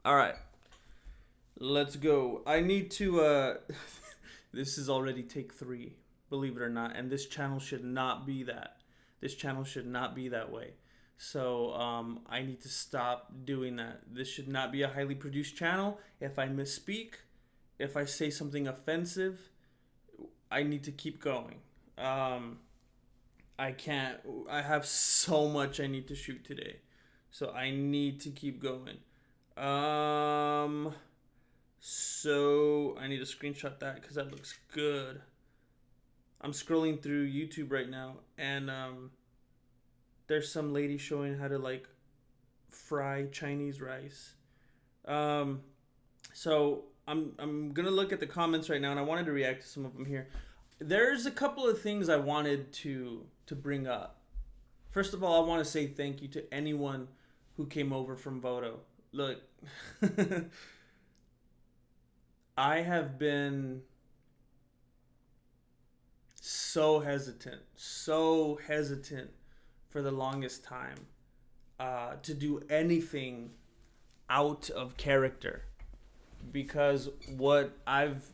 All right, let's go. I need to. This is already take 3, believe it or not, and this channel should not be that. This channel should not be that way. So I need to stop doing that. This should not be a highly produced channel. If I misspeak, if I say something offensive, I need to keep going. I can't. I have so much I need to shoot today, so I need to keep going. Um, so I need to screenshot that because that looks good. I'm scrolling through YouTube right now, and there's some lady showing how to like fry Chinese rice. Um, so I'm gonna look at the comments right now, and I wanted to react to some of them here. There's a couple of things I wanted to bring up. First of all, I want to say thank you to anyone who came over from Voto. Look, I have been so hesitant for the longest time to do anything out of character because what I've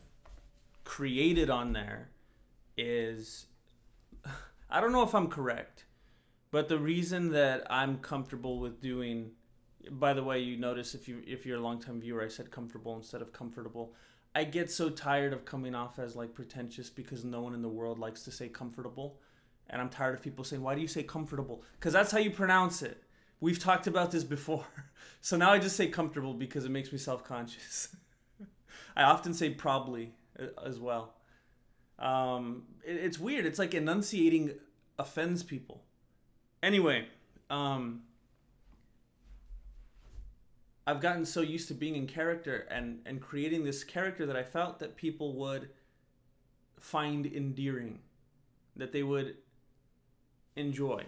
created on there is I don't know if I'm correct, but the reason that I'm comfortable with doing, by the way, you notice if you're a long-time viewer, I said comfortable instead of comfortable. I get so tired of coming off as like pretentious because no one in the world likes to say comfortable. And I'm tired of people saying, "Why do you say comfortable?" Cuz that's how you pronounce it. We've talked about this before. So now I just say comfortable because it makes me self-conscious. I often say probably as well. It's weird. It's like enunciating offends people. Anyway, I've gotten so used to being in character and creating this character that I felt that people would find endearing, that they would enjoy.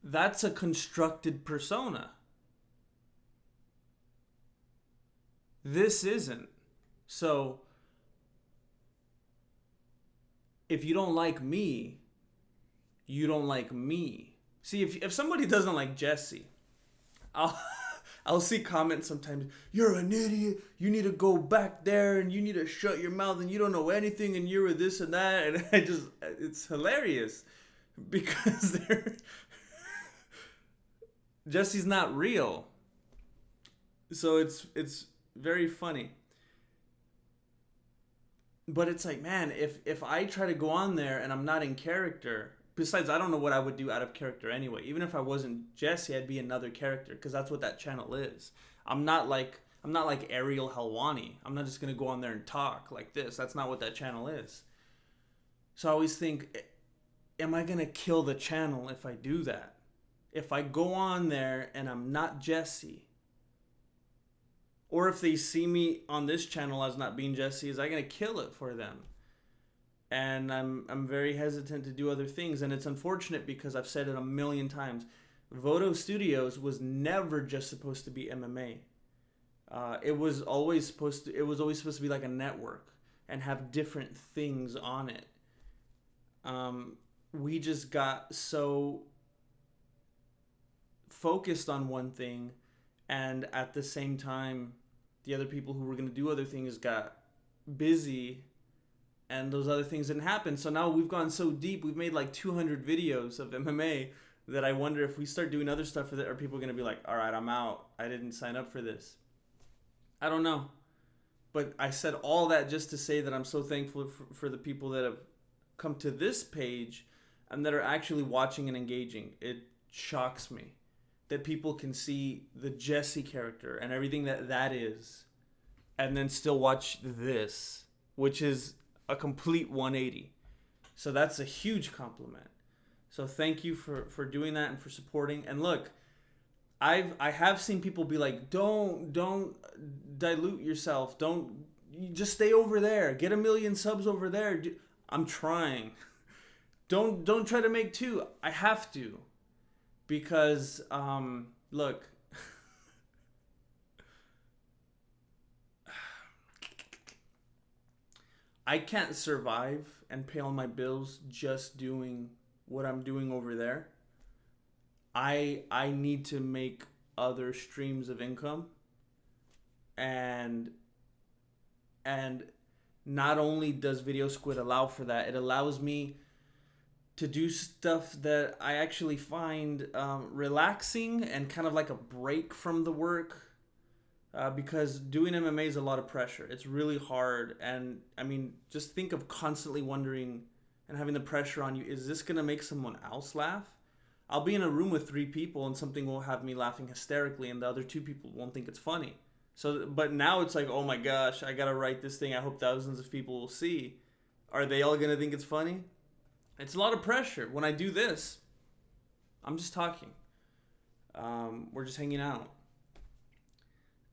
That's a constructed persona. This isn't. So, if you don't like me, you don't like me. See, if somebody doesn't like Jesse, I'll I'll see comments sometimes. You're an idiot. You need to go back there and you need to shut your mouth and you don't know anything and you're this and that and it's hilarious because they're Jesse's not real. So it's very funny. But it's like, man, if I try to go on there and I'm not in character, besides I don't know what I would do out of character anyway. Even if I wasn't Jesse, I'd be another character because that's what that channel is. I'm not like Ariel Helwani. I'm not just gonna go on there and talk like this. That's not what that channel is. So I always think, am I gonna kill the channel if I do that? If I go on there and I'm not Jesse, or if they see me on this channel as not being Jesse, is I gonna kill it for them? And I'm very hesitant to do other things, and it's unfortunate because I've said it a million times. Voto Studios was never just supposed to be MMA. It was always supposed to be like a network and have different things on it. We just got so focused on one thing, and at the same time, the other people who were going to do other things got busy, and those other things didn't happen. So now we've gone so deep. We've made like 200 videos of MMA that I wonder if we start doing other stuff for that, are people going to be like, all right, I'm out. I didn't sign up for this. I don't know. But I said all that just to say that I'm so thankful for the people that have come to this page and that are actually watching and engaging. It shocks me that people can see the Jesse character and everything that is, and then still watch this, which is a complete 180. So that's a huge compliment. So thank you for doing that and for supporting. And look, I have seen people be like, don't dilute yourself. You just stay over there. Get 1 million subs over there. I'm trying. Don't try to make 2. I have to. Because, look, I can't survive and pay all my bills just doing what I'm doing over there. I need to make other streams of income, and and not only does Video Squid allow for that, it allows me to do stuff that I actually find relaxing and kind of like a break from the work. Because doing MMA is a lot of pressure. It's really hard. And I mean, just think of constantly wondering and having the pressure on you, is this going to make someone else laugh? I'll be in a room with 3 people and something will have me laughing hysterically and the other 2 people won't think it's funny. So, but now it's like, oh my gosh, I got to write this thing. I hope thousands of people will see. Are they all going to think it's funny? It's a lot of pressure. When I do this, I'm just talking. We're just hanging out.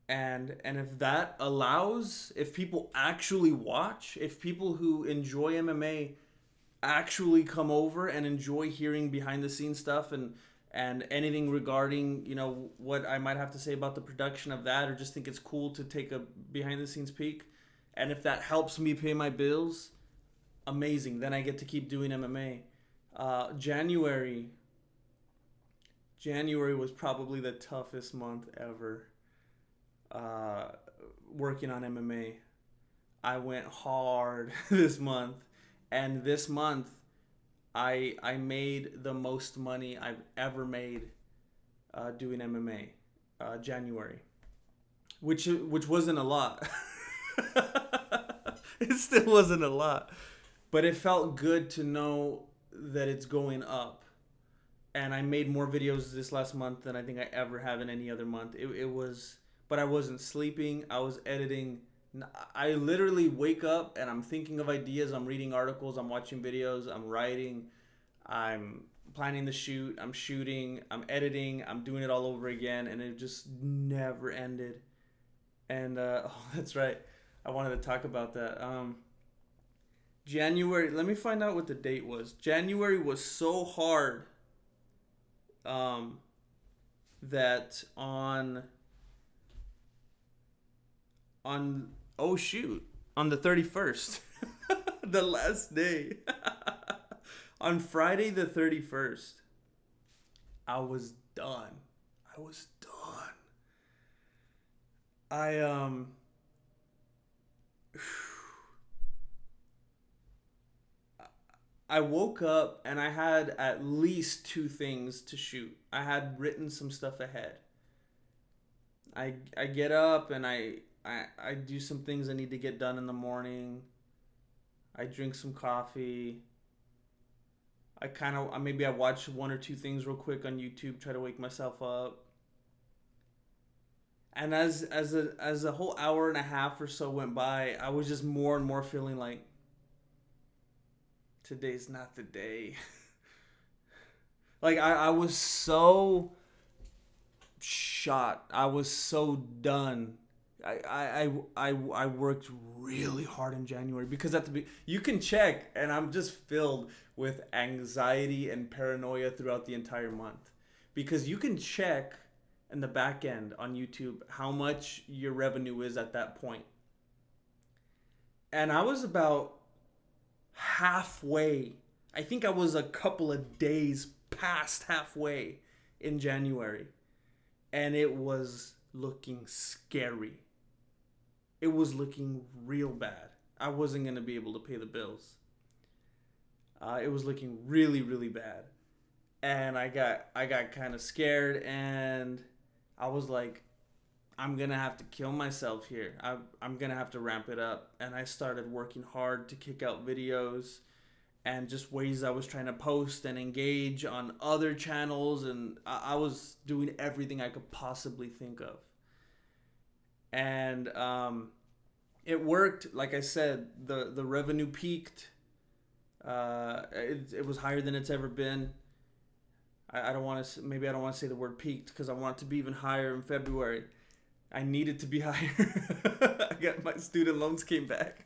And if that allows, if people actually watch, if people who enjoy MMA actually come over and enjoy hearing behind the scenes stuff and anything regarding, you know, what I might have to say about the production of that, or just think it's cool to take a behind the scenes peek, and if that helps me pay my bills, amazing. Then I get to keep doing MMA. January was probably the toughest month ever. Working on MMA, I went hard this month, and this month I made the most money I've ever made doing MMA. January, which wasn't a lot. It still wasn't a lot, but it felt good to know that it's going up. And I made more videos this last month than I think I ever have in any other month. It was. But I wasn't sleeping. I was editing. I literally wake up and I'm thinking of ideas. I'm reading articles. I'm watching videos. I'm writing. I'm planning the shoot. I'm shooting. I'm editing. I'm doing it all over again. And it just never ended. And, oh, that's right. I wanted to talk about that. January. Let me find out what the date was. January was so hard that on oh shoot, on the 31st, the last day, on Friday the 31st, I was done. I woke up and I had at least 2 things to shoot. I had written some stuff ahead. I get up and I do some things I need to get done in the morning. I drink some coffee. Maybe I watch 1 or 2 things real quick on YouTube, try to wake myself up. And as a whole hour and a half or so went by, I was just more and more feeling like today's not the day. Like I was so shot. I was so done. I worked really hard in January because you can check, and I'm just filled with anxiety and paranoia throughout the entire month, because you can check in the back end on YouTube how much your revenue is at that point. And I was about halfway. I think I was a couple of days past halfway in January, and it was looking scary. It was looking real bad. I wasn't going to be able to pay the bills. It was looking really, really bad. And I got kind of scared, and I was like, I'm going to have to kill myself here. I'm going to have to ramp it up. And I started working hard to kick out videos and just ways I was trying to post and engage on other channels. And I was doing everything I could possibly think of. And it worked. Like I said, the revenue peaked. It was higher than it's ever been. I don't want to. Maybe I don't want to say the word peaked because I want it to be even higher in February. I needed to be higher. I got my student loans came back.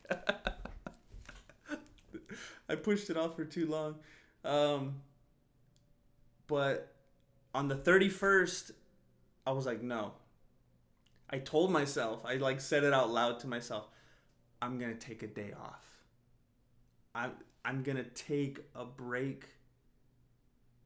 I pushed it off for too long. But on the 31st, I was like, no. I told myself, I said it out loud to myself, I'm going to take a day off. I'm going to take a break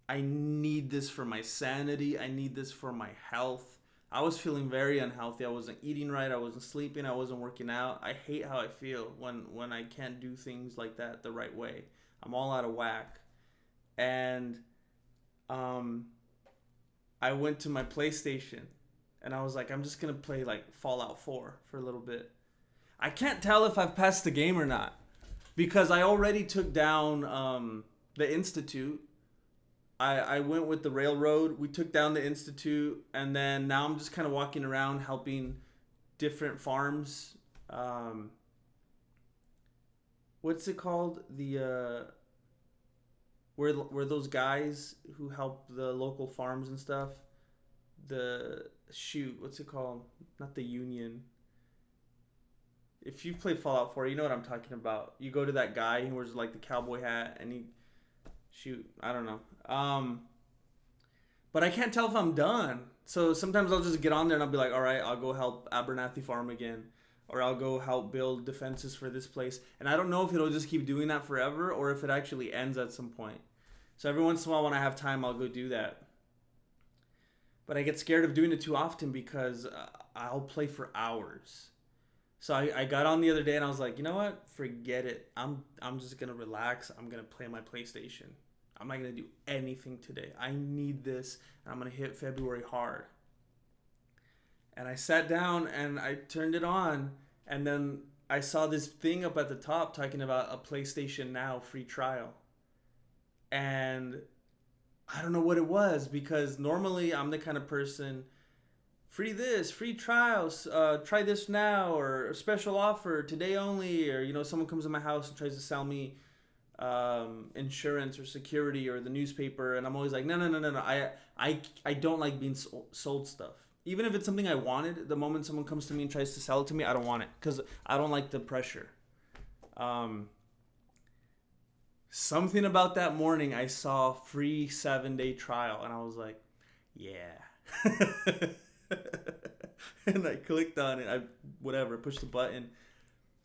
I need this for my sanity. I need this for my health. I was feeling very unhealthy. I wasn't eating right. I wasn't sleeping. I wasn't working out. I hate how I feel when I can't do things like that the right way. I'm all out of whack. And I went to my PlayStation and I was like, I'm just going to play like Fallout 4 for a little bit. I can't tell if I've passed the game or not because I already took down the Institute. I went with the railroad. We took down the Institute, and then now I'm just kind of walking around helping different farms. What's it called? The where those guys who help the local farms and stuff. What's it called? Not the Union. If you've played Fallout 4, you know what I'm talking about. You go to that guy who wears like the cowboy hat, and I don't know. But I can't tell if I'm done. So sometimes I'll just get on there and I'll be like, all right, I'll go help Abernathy Farm again. Or I'll go help build defenses for this place. And I don't know if it'll just keep doing that forever or if it actually ends at some point. So every once in a while when I have time, I'll go do that. But I get scared of doing it too often because I'll play for hours. So I got on the other day and I was like, you know what? Forget it. I'm just going to relax. I'm going to play my PlayStation. I'm not going to do anything today. I need this. And I'm going to hit February hard. And I sat down and I turned it on. And then I saw this thing up at the top talking about a PlayStation Now free trial. And I don't know what it was because normally I'm the kind of person, free this, free trials, try this now, or a special offer, today only, or, you know, someone comes to my house and tries to sell me insurance or security or the newspaper, and I'm always like, no. I don't like being sold stuff. Even if it's something I wanted, the moment someone comes to me and tries to sell it to me, I don't want it because I don't like the pressure. Something about that morning, I saw free 7-day trial, and I was like, yeah. And I clicked on it. I pushed the button,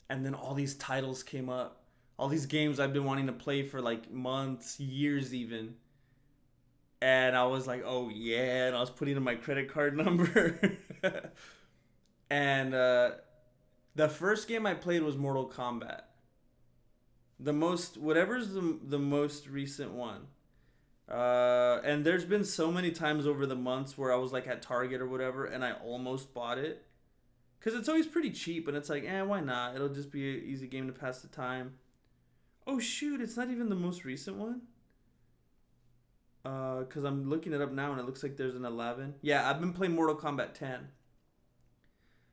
and then all these titles came up. All these games I've been wanting to play for like months, years even. And I was like, oh yeah, and I was putting in my credit card number. And the first game I played was Mortal Kombat. Whatever's the most recent one. And there's been so many times over the months where I was like at Target or whatever, and I almost bought it. Because it's always pretty cheap, and it's like, why not? It'll just be an easy game to pass the time. Oh shoot, it's not even the most recent one. Because I'm looking it up now and it looks like there's an 11. Yeah, I've been playing Mortal Kombat 10.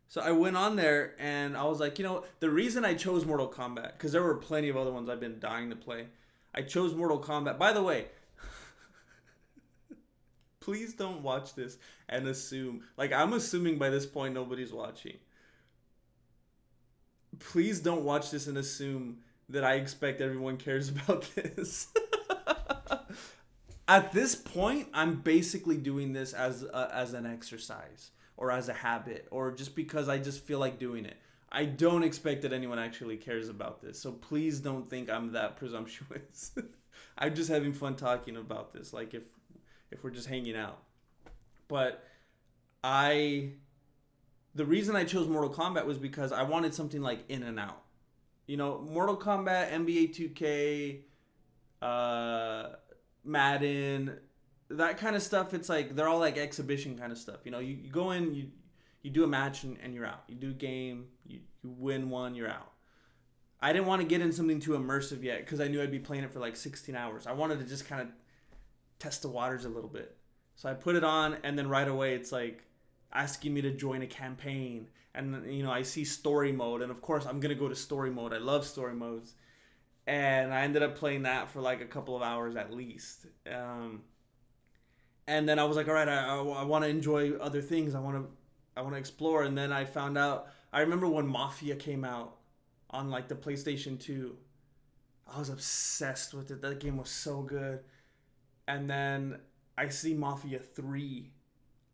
So I went on there and I was like, you know, the reason I chose Mortal Kombat, because there were plenty of other ones I've been dying to play. I chose Mortal Kombat. By the way, please don't watch this and assume. Like, I'm assuming by this point nobody's watching. Please don't watch this and assume that I expect everyone cares about this. At this point, I'm basically doing this as an exercise or as a habit or just because I just feel like doing it. I don't expect that anyone actually cares about this. So please don't think I'm that presumptuous. I'm just having fun talking about this, like if we're just hanging out. But the reason I chose Mortal Kombat was because I wanted something like in and out. You know, Mortal Kombat, NBA 2K, Madden, that kind of stuff. It's like they're all like exhibition kind of stuff. You know, you go in, you do a match and you're out. You do a game, you win one, you're out. I didn't want to get in something too immersive yet because I knew I'd be playing it for like 16 hours. I wanted to just kind of test the waters a little bit. So I put it on, and then right away it's like asking me to join a campaign. And, you know, I see story mode, and of course I'm going to go to story mode. I love story modes. And I ended up playing that for like a couple of hours at least. And then I was like, all right, I want to enjoy other things. I want to explore. And then I found out, I remember when Mafia came out on like the PlayStation 2. I was obsessed with it. That game was so good. And then I see Mafia 3.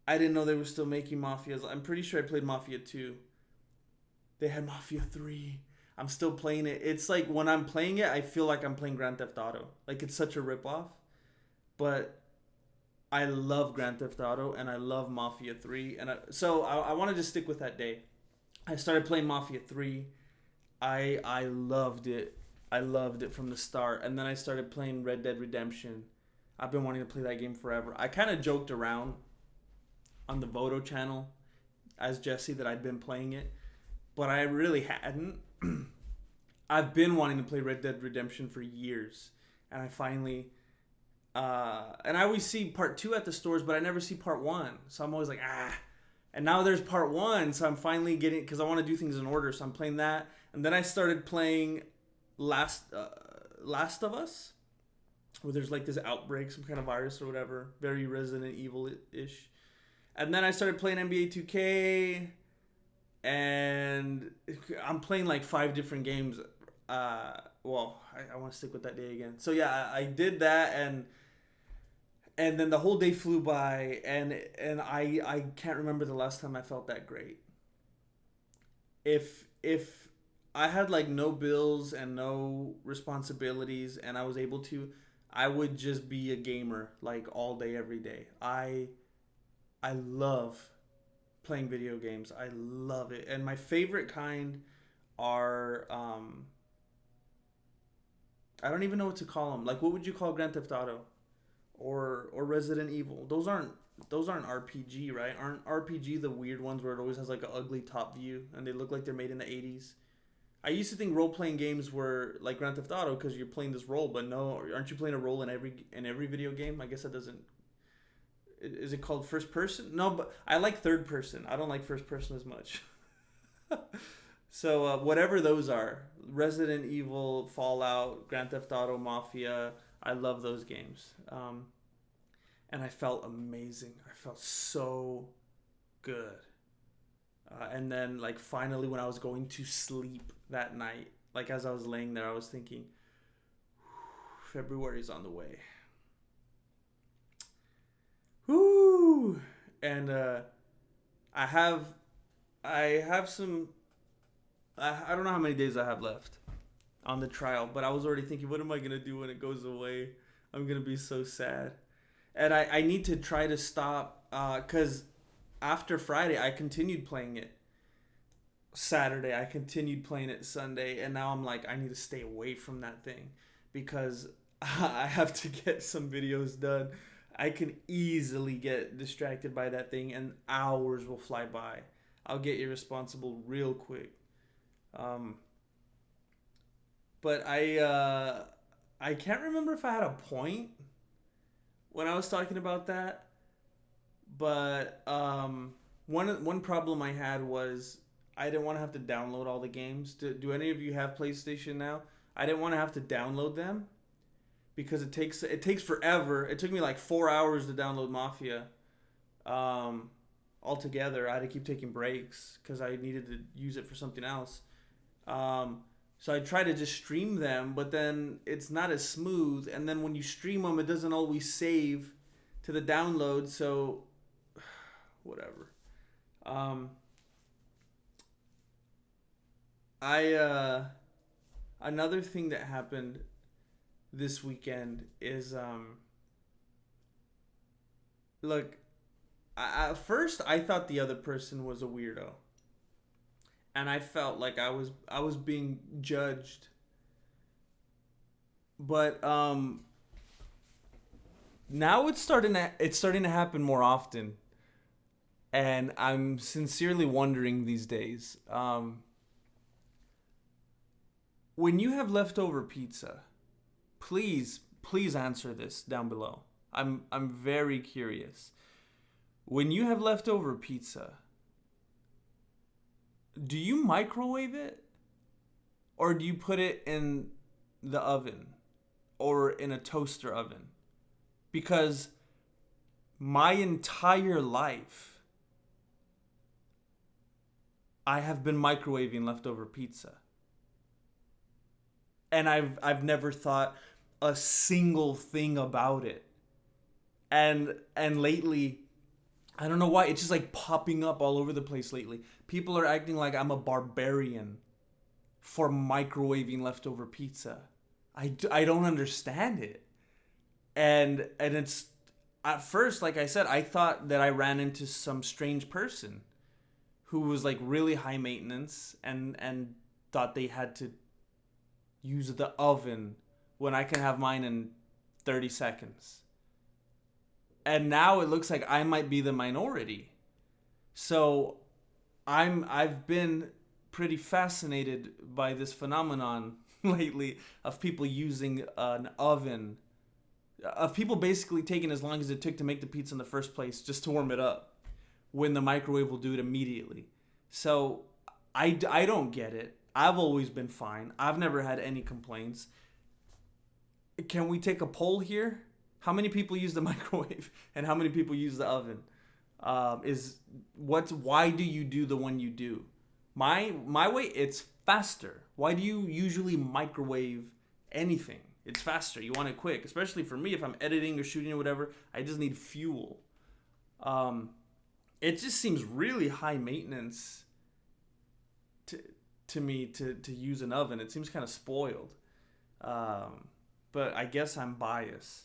I didn't know they were still making Mafias. I'm pretty sure I played Mafia 2. They had Mafia 3. I'm still playing it. It's like when I'm playing it, I feel like I'm playing Grand Theft Auto. Like it's such a ripoff. But I love Grand Theft Auto and I love Mafia 3. So I want to just stick with that day. I started playing Mafia 3. I loved it. I loved it from the start. And then I started playing Red Dead Redemption. I've been wanting to play that game forever. I kind of joked around on the Voto channel as Jesse that I'd been playing it, but I really hadn't. I've been wanting to play Red Dead Redemption for years, and I finally and I always see part 2 at the stores, but I never see part 1. So I'm always like, and now there's part 1, so I'm finally getting, because I want to do things in order, so I'm playing that. And then I started playing Last of Us, where there's like this outbreak, some kind of virus or whatever, very Resident Evil-ish. And then I started playing NBA 2K, and I'm playing like 5 different games. I want to stick with that day again. So yeah, I did that, and then the whole day flew by, and I can't remember the last time I felt that great. If I had like no bills and no responsibilities, and I was able to, I would just be a gamer like all day, every day. I love playing video games. I love it. And my favorite kind are I don't even know what to call them. Like, what would you call Grand Theft Auto or Resident Evil? Those aren't RPG, right? Aren't RPG the weird ones where it always has like an ugly top view and they look like they're made in the 80s? I used to think role-playing games were like Grand Theft Auto because you're playing this role, but no, aren't you playing a role in every video game? I guess that doesn't. Is it called first person? No, but I like third person. I don't like first person as much. So whatever those are, Resident Evil, Fallout, Grand Theft Auto, Mafia, I love those games. And I felt amazing. I felt so good. And then like finally when I was going to sleep that night, like as I was laying there, I was thinking, February's on the way. Woo! And I have some. I don't know how many days I have left on the trial, but I was already thinking, what am I gonna do when it goes away? I'm gonna be so sad, and I need to try to stop because after Friday I continued playing it. Saturday I continued playing it Sunday, and now I'm like I need to stay away from that thing because I have to get some videos done. I can easily get distracted by that thing and hours will fly by. I'll get irresponsible real quick. But I can't remember if I had a point when I was talking about that. But one problem I had was I didn't want to have to download all the games. Do any of you have PlayStation now? I didn't want to have to download them because it takes forever. It took me like 4 hours to download Mafia. Altogether, I had to keep taking breaks because I needed to use it for something else. So I try to just stream them, but then it's not as smooth. And then when you stream them, it doesn't always save to the download. So whatever. Another thing that happened this weekend is look, at first I thought the other person was a weirdo, and I felt like I was being judged. But now it's starting to happen more often, and I'm sincerely wondering these days. When you have leftover pizza, please answer this down below. I'm very curious. When you have leftover pizza, do you microwave it? Or do you put it in the oven or in a toaster oven? Because my entire life, I have been microwaving leftover pizza. And I've never thought a single thing about it. And lately, I don't know why, it's just like popping up all over the place lately. People are acting like I'm a barbarian for microwaving leftover pizza. I don't understand it. And at first, like I said, I thought that I ran into some strange person who was like really high maintenance and thought they had to use the oven when I can have mine in 30 seconds. And now it looks like I might be the minority. So I've been pretty fascinated by this phenomenon lately of people using an oven, of people basically taking as long as it took to make the pizza in the first place just to warm it up, when the microwave will do it immediately. So I don't get it. I've always been fine. I've never had any complaints. Can we take a poll here? How many people use the microwave and how many people use the oven? Why do you do the one you do? My way, it's faster. Why do you usually microwave anything? It's faster. You want it quick, especially for me if I'm editing or shooting or whatever. I just need fuel. It just seems really high maintenance to me to use an oven. It seems kind of spoiled. But I guess I'm biased.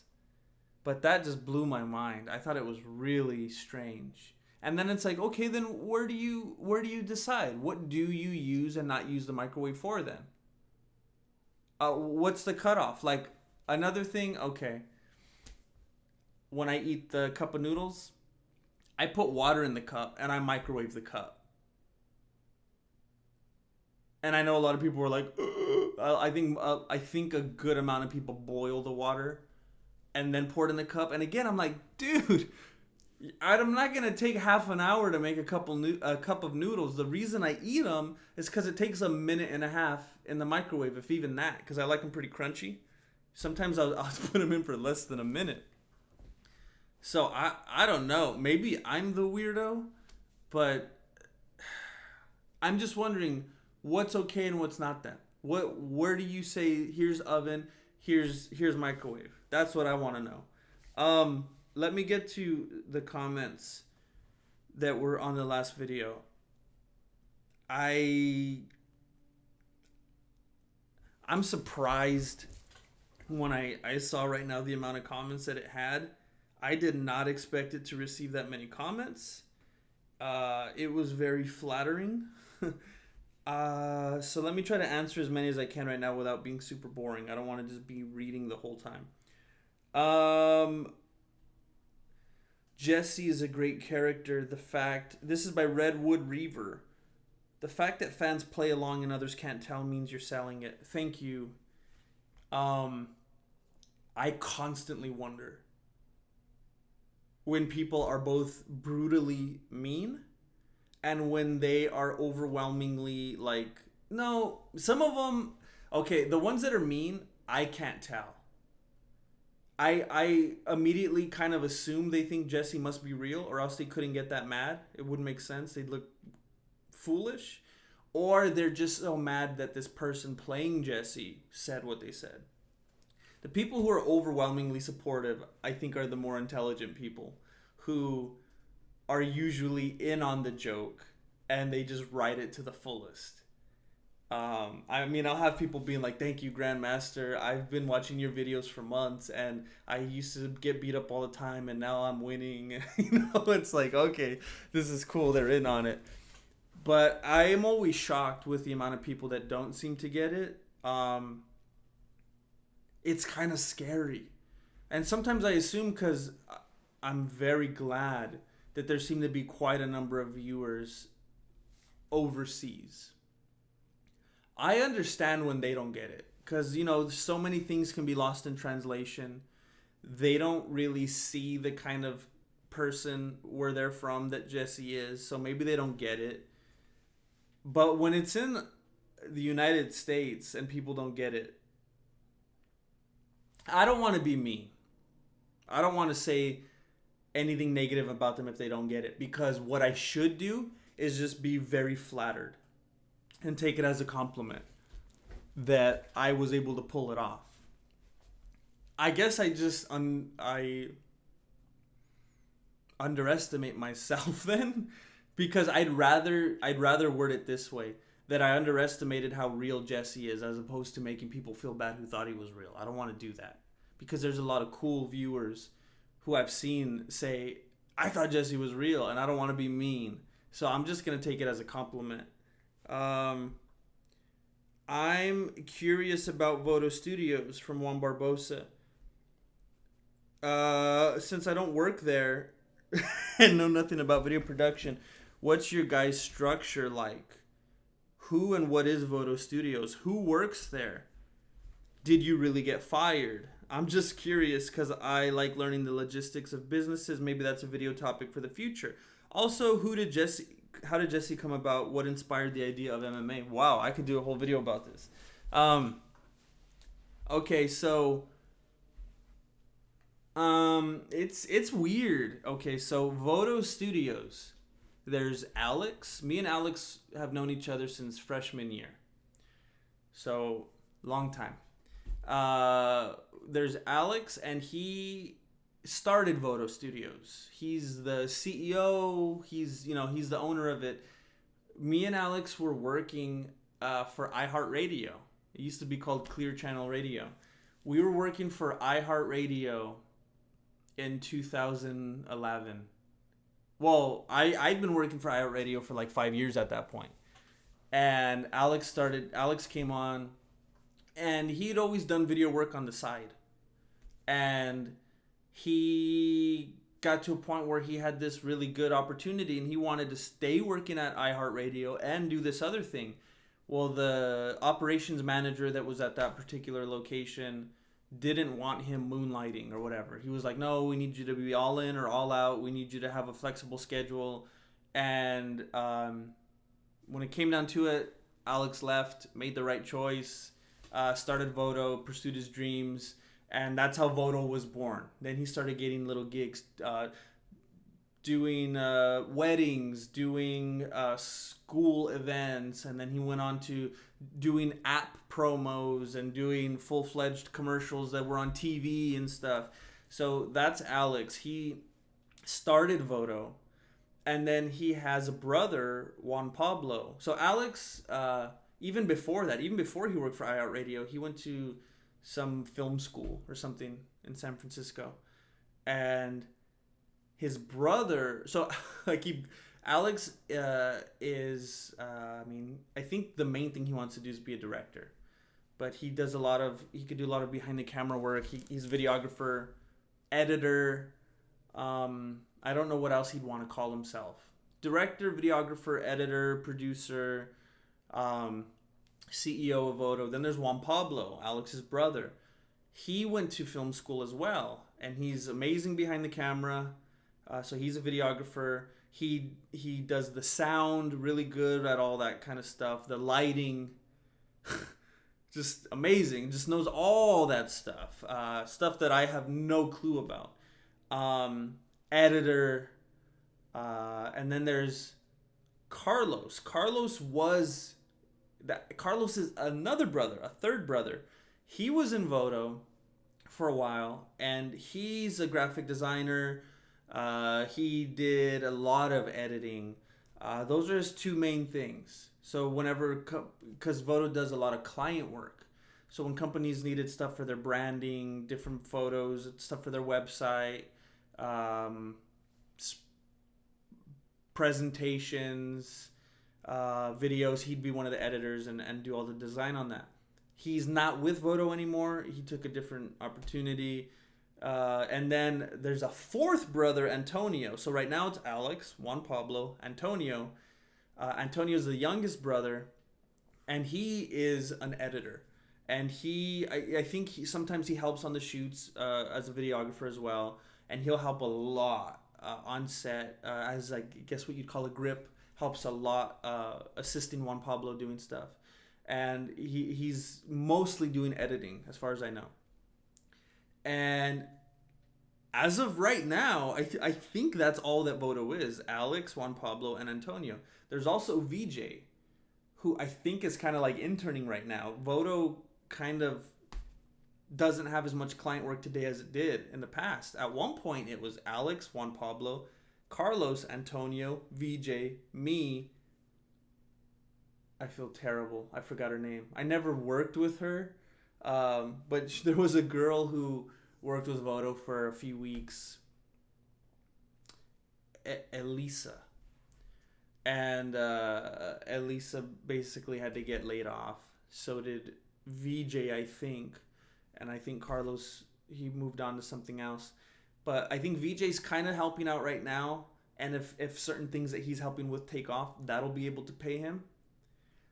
But that just blew my mind. I thought it was really strange. And then it's like, okay, then where do you decide? What do you use and not use the microwave for then? What's the cutoff? Like, another thing, okay. When I eat the cup of noodles, I put water in the cup and I microwave the cup. And I know a lot of people were like, I think a good amount of people boil the water and then pour it in the cup. And again, I'm like, dude, I'm not gonna take half an hour to make a cup of noodles. The reason I eat them is because it takes a minute and a half in the microwave, if even that, because I like them pretty crunchy. Sometimes I'll put them in for less than a minute. So I don't know. Maybe I'm the weirdo, but I'm just wondering what's okay and what's not then. Where do you say here's oven, here's microwave? That's what I want to know. Let me get to the comments that were on the last video. I'm surprised when I saw right now the amount of comments that it had. I did not expect it to receive that many comments. It was very flattering. So let me try to answer as many as I can right now without being super boring. I don't want to just be reading the whole time. Jesse is a great character. This is by Redwood Reaver. The fact that fans play along and others can't tell means you're selling it. Thank you. I constantly wonder when people are both brutally mean and when they are overwhelmingly like, no, some of them, okay, the ones that are mean, I can't tell. I immediately kind of assume they think Jesse must be real, or else they couldn't get that mad. It wouldn't make sense. They'd look foolish. Or they're just so mad that this person playing Jesse said what they said. The people who are overwhelmingly supportive, I think, are the more intelligent people who are usually in on the joke and they just ride it to the fullest. I mean, I'll have people being like, thank you, Grandmaster. I've been watching your videos for months and I used to get beat up all the time and now I'm winning. It's like, okay, this is cool. They're in on it. But I am always shocked with the amount of people that don't seem to get it. It's kind of scary. And sometimes I assume because I'm very glad that there seem to be quite a number of viewers overseas. I understand when they don't get it because, so many things can be lost in translation. They don't really see the kind of person where they're from that Jesse is, so maybe they don't get it. But when it's in the United States and people don't get it, I don't want to be mean. I don't want to say anything negative about them if they don't get it, because what I should do is just be very flattered and take it as a compliment that I was able to pull it off. I guess I just I underestimate myself then, because I'd rather word it this way, that I underestimated how real Jesse is as opposed to making people feel bad who thought he was real. I don't want to do that because there's a lot of cool viewers who I've seen say, I thought Jesse was real, and I don't want to be mean. So I'm just going to take it as a compliment. I'm curious about Voto Studios from Juan Barbosa. Since I don't work there and know nothing about video production, what's your guys' structure like? Who and what is Voto Studios? Who works there? Did you really get fired? I'm just curious because I like learning the logistics of businesses. Maybe that's a video topic for the future. Also, how did Jesse come about? What inspired the idea of MMA? Wow, I could do a whole video about this. Okay, so it's weird. Okay, so Voto Studios. There's Alex. Me and Alex have known each other since freshman year. So, long time. There's Alex, and he started Voto Studios. He's the CEO. He's the owner of it. Me and Alex were working for iHeartRadio. It used to be called Clear Channel Radio. We were working for iHeartRadio in 2011. Well, I'd been working for iHeartRadio for like 5 years at that point. And Alex came on, and he'd always done video work on the side. And he got to a point where he had this really good opportunity, and he wanted to stay working at iHeartRadio and do this other thing. Well, the operations manager that was at that particular location didn't want him moonlighting or whatever. He was like, no, we need you to be all in or all out. We need you to have a flexible schedule. And when it came down to it, Alex left, made the right choice, started Voto, pursued his dreams, and that's how Voto was born. Then he started getting little gigs, doing weddings, doing school events, and then he went on to doing app promos and doing full-fledged commercials that were on TV and stuff. So that's Alex. He started Voto, and then he has a brother, Juan Pablo. So Alex, even before he worked for iHeartRadio, he went to some film school or something in San Francisco, and his brother. So Alex is. I think the main thing he wants to do is be a director, but he could do a lot of behind the camera work. He's a videographer, editor. I don't know what else he'd want to call himself. Director, videographer, editor, producer, CEO of Voto. Then there's Juan Pablo, Alex's brother. He went to film school as well, and he's amazing behind the camera. So he's a videographer. He does the sound really good at all that kind of stuff. The lighting, just amazing. Just knows all that stuff. Stuff that I have no clue about. Editor. And then there's Carlos. Carlos is another brother, a third brother. He was in Voto for a while, and he's a graphic designer. He did a lot of editing. Those are his two main things. So because Voto does a lot of client work. So when companies needed stuff for their branding, different photos, stuff for their website, presentations, videos, he'd be one of the editors and do all the design on that. He's not with Voto anymore. He took a different opportunity. And then there's a fourth brother, Antonio. So right now it's Alex, Juan Pablo, Antonio. Antonio's the youngest brother, and he is an editor. And I think sometimes he helps on the shoots as a videographer as well. And he'll help a lot on set as, I guess, what you'd call a grip. Helps a lot assisting Juan Pablo doing stuff. And he's mostly doing editing, as far as I know. And as of right now, I think that's all that Voto is. Alex, Juan Pablo, and Antonio. There's also VJ, who I think is kind of like interning right now. Voto kind of doesn't have as much client work today as it did in the past. At one point, it was Alex, Juan Pablo, Carlos, Antonio, VJ, me. I feel terrible. I forgot her name. I never worked with her, but there was a girl who worked with Voto for a few weeks. Elisa, and Elisa basically had to get laid off. So did VJ, I think, and I think Carlos, he moved on to something else. But I think VJ's kind of helping out right now, and if certain things that he's helping with take off, that'll be able to pay him.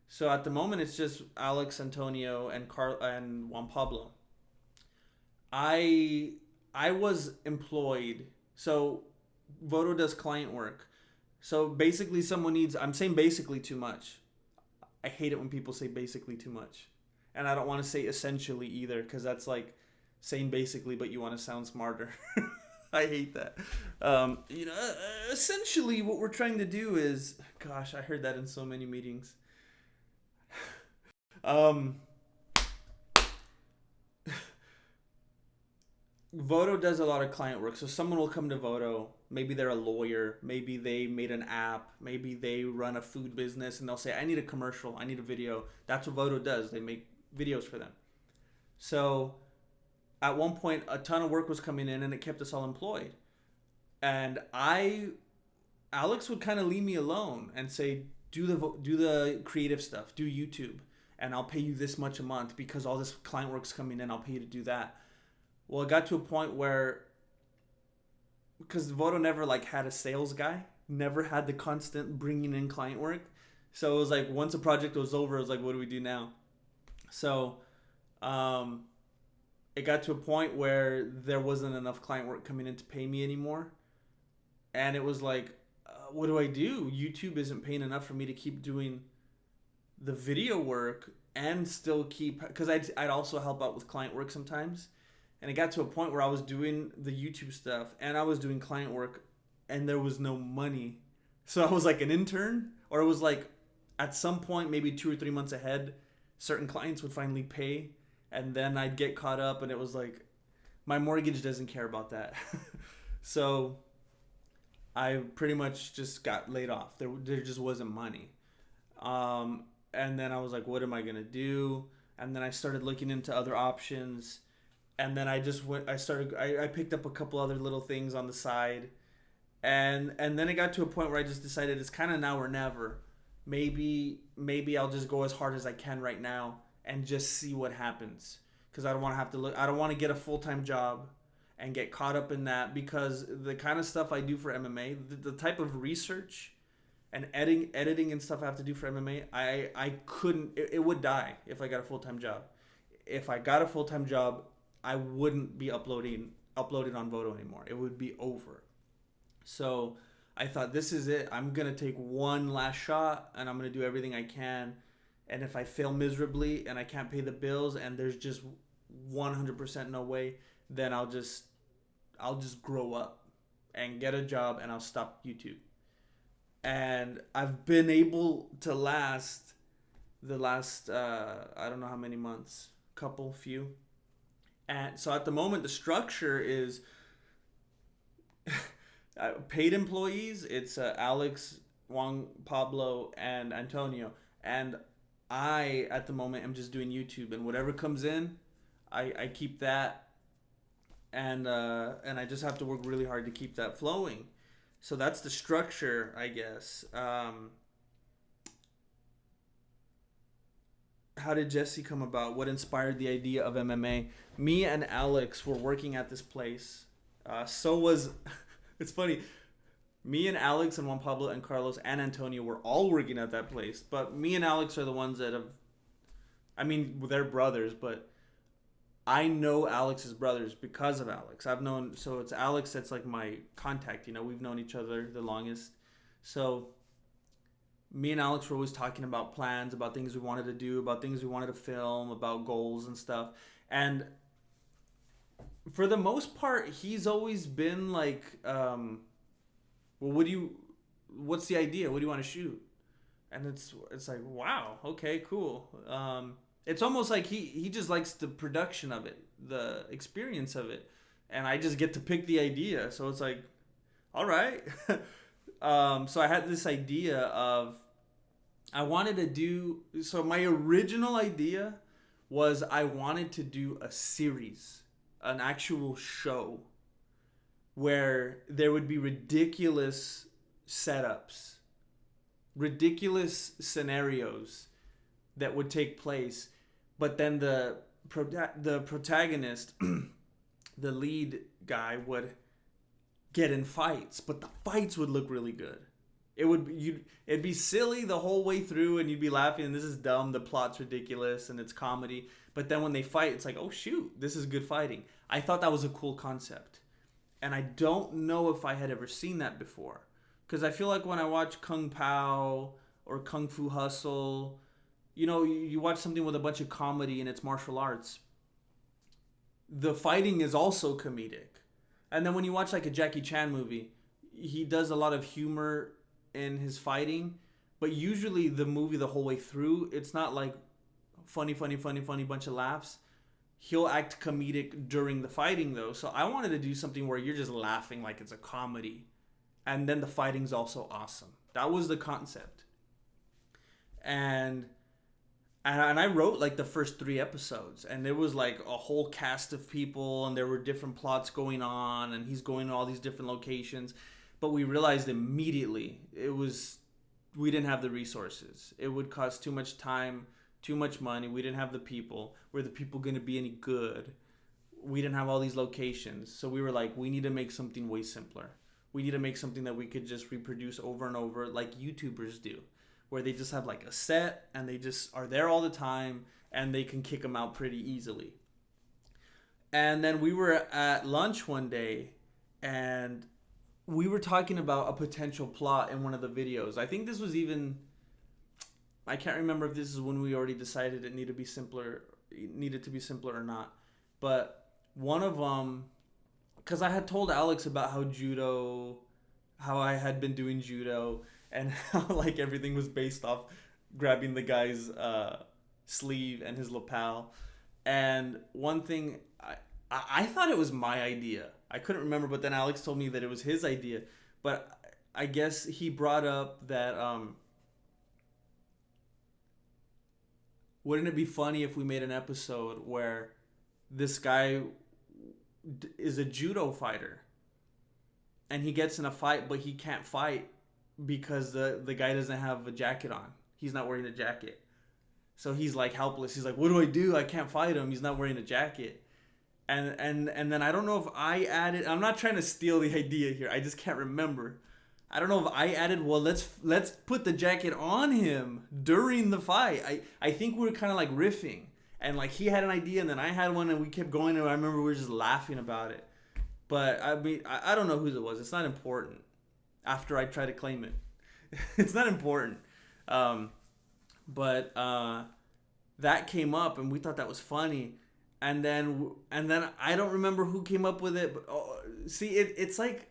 So at the moment, it's just Alex, Antonio, and Juan Pablo. I was employed, so Voto does client work. So basically, someone needs. I'm saying basically too much. I hate it when people say basically too much, and I don't want to say essentially either, because that's like saying basically, but you want to sound smarter. I hate that. Essentially, what we're trying to do is, gosh, I heard that in so many meetings. Voto does a lot of client work. So someone will come to Voto. Maybe they're a lawyer. Maybe they made an app. Maybe they run a food business, and they'll say, I need a commercial. I need a video. That's what Voto does. They make videos for them. So at one point, a ton of work was coming in, and it kept us all employed. And Alex would kind of leave me alone and say, do the creative stuff. Do YouTube. And I'll pay you this much a month because all this client work's coming in. I'll pay you to do that. Well, it got to a point where, because Voto never like had a sales guy, never had the constant bringing in client work. So it was like, once a project was over, it was like, what do we do now? So it got to a point where there wasn't enough client work coming in to pay me anymore. And it was like, what do I do? YouTube isn't paying enough for me to keep doing the video work and still keep, because I'd also help out with client work sometimes. And it got to a point where I was doing the YouTube stuff and I was doing client work and there was no money. So I was like an intern, or it was like at some point, maybe 2 or 3 months ahead, certain clients would finally pay, and then I'd get caught up, and it was like, my mortgage doesn't care about that. So I pretty much just got laid off. There just wasn't money. And then I was like, what am I going to do? And then I started looking into other options. And then I picked up a couple other little things on the side. And then it got to a point where I just decided it's kind of now or never. Maybe I'll just go as hard as I can right now and just see what happens. Because I don't want to have to look. I don't want to get a full-time job and get caught up in that, because the kind of stuff I do for MMA, the type of research and editing and stuff I have to do for MMA, I couldn't. It would die if I got a full-time job. If I got a full-time job, I wouldn't be uploading on Voto anymore. It would be over. So I thought, this is it. I'm going to take one last shot and I'm going to do everything I can. And if I fail miserably and I can't pay the bills and there's just 100% no way, then I'll just grow up and get a job and I'll stop YouTube. And I've been able to last the last, I don't know how many months, few. And so at the moment, the structure is paid employees. It's Alex, Juan Pablo, and Antonio. And I, at the moment, am just doing YouTube. And whatever comes in, I keep that. And I just have to work really hard to keep that flowing. So that's the structure, I guess. How did Jesse come about? What inspired the idea of MMA? Me and Alex were working at this place. It's funny. Me and Alex and Juan Pablo and Carlos and Antonio were all working at that place. But me and Alex are the ones that they're brothers, but I know Alex's brothers because of Alex. So it's Alex that's like my contact. We've known each other the longest. So me and Alex were always talking about plans, about things we wanted to do, about things we wanted to film, about goals and stuff. And for the most part, he's always been like, what's the idea? What do you want to shoot? And it's like, wow, okay, cool. It's almost like he just likes the production of it, the experience of it. And I just get to pick the idea. So it's like, all right. So I had this idea of, my original idea was I wanted to do a series, an actual show where there would be ridiculous setups, ridiculous scenarios that would take place, but then the protagonist, the lead guy, would get in fights, but the fights would look really good. It'd be silly the whole way through, and you'd be laughing, and this is dumb, the plot's ridiculous, and it's comedy. But then when they fight, it's like, oh shoot, this is good fighting. I thought that was a cool concept, and I don't know if I had ever seen that before, because I feel like when I watch Kung Pao or Kung Fu Hustle, you watch something with a bunch of comedy and it's martial arts, the fighting is also comedic. And then when you watch like a Jackie Chan movie, he does a lot of humor in his fighting, but usually the movie the whole way through, it's not like funny bunch of laughs. He'll act comedic during the fighting though. So I wanted to do something where you're just laughing like it's a comedy, and then the fighting's also awesome. That was the concept. And I wrote like the first 3 episodes, and there was like a whole cast of people, and there were different plots going on, and he's going to all these different locations. But we realized immediately we didn't have the resources. It would cost too much time, too much money. We didn't have the people. Were the people going to be any good? We didn't have all these locations. So we were like, we need to make something way simpler. We need to make something that we could just reproduce over and over like YouTubers do, where they just have like a set and they just are there all the time and they can kick them out pretty easily. And then we were at lunch one day, and we were talking about a potential plot in one of the videos. I think this was I can't remember if this is when we already decided it needed to be simpler or not. But one of them, because I had told Alex about how I had been doing judo, and how like everything was based off grabbing the guy's sleeve and his lapel. And one thing, I thought it was my idea. I couldn't remember, but then Alex told me that it was his idea. But I guess he brought up that wouldn't it be funny if we made an episode where this guy is a judo fighter and he gets in a fight, but he can't fight because the guy doesn't have a jacket on. He's not wearing a jacket. So he's like helpless. He's like, what do I do? I can't fight him. He's not wearing a jacket. And then I don't know if I added, I'm not trying to steal the idea here. I just can't remember. I don't know if I added, well, let's put the jacket on him during the fight. I think we were kind of like riffing, and like he had an idea and then I had one, and we kept going, and I remember we were just laughing about it. But I mean, I don't know whose it was. It's not important. After I try to claim it, it's not important. But that came up, and we thought that was funny. And then I don't remember who came up with it. But it's like,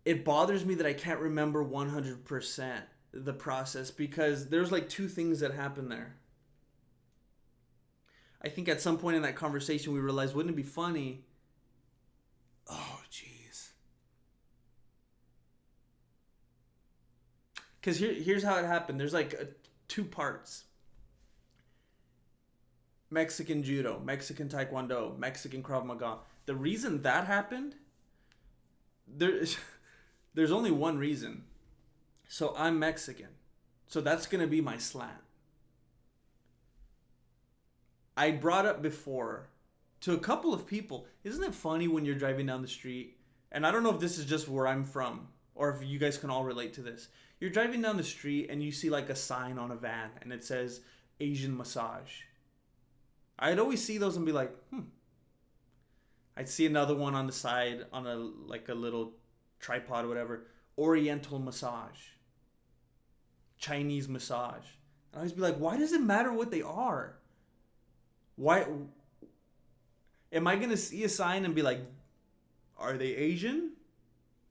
it bothers me that I can't remember 100% the process, because there's like 2 things that happened there. I think at some point in that conversation we realized, wouldn't it be funny? Oh, jeez. Because here's how it happened. There's like 2 parts. Mexican judo, Mexican taekwondo, Mexican Krav Maga. The reason that happened, there's only one reason. So I'm Mexican. So that's going to be my slant. I brought up before to a couple of people, isn't it funny when you're driving down the street? And I don't know if this is just where I'm from, or if you guys can all relate to this. You're driving down the street and you see like a sign on a van and it says Asian massage. I'd always see those and be like, I'd see another one on the side on a little tripod or whatever. Oriental massage. Chinese massage. And I'd always be like, why does it matter what they are? Why am I going to see a sign and be like, are they Asian?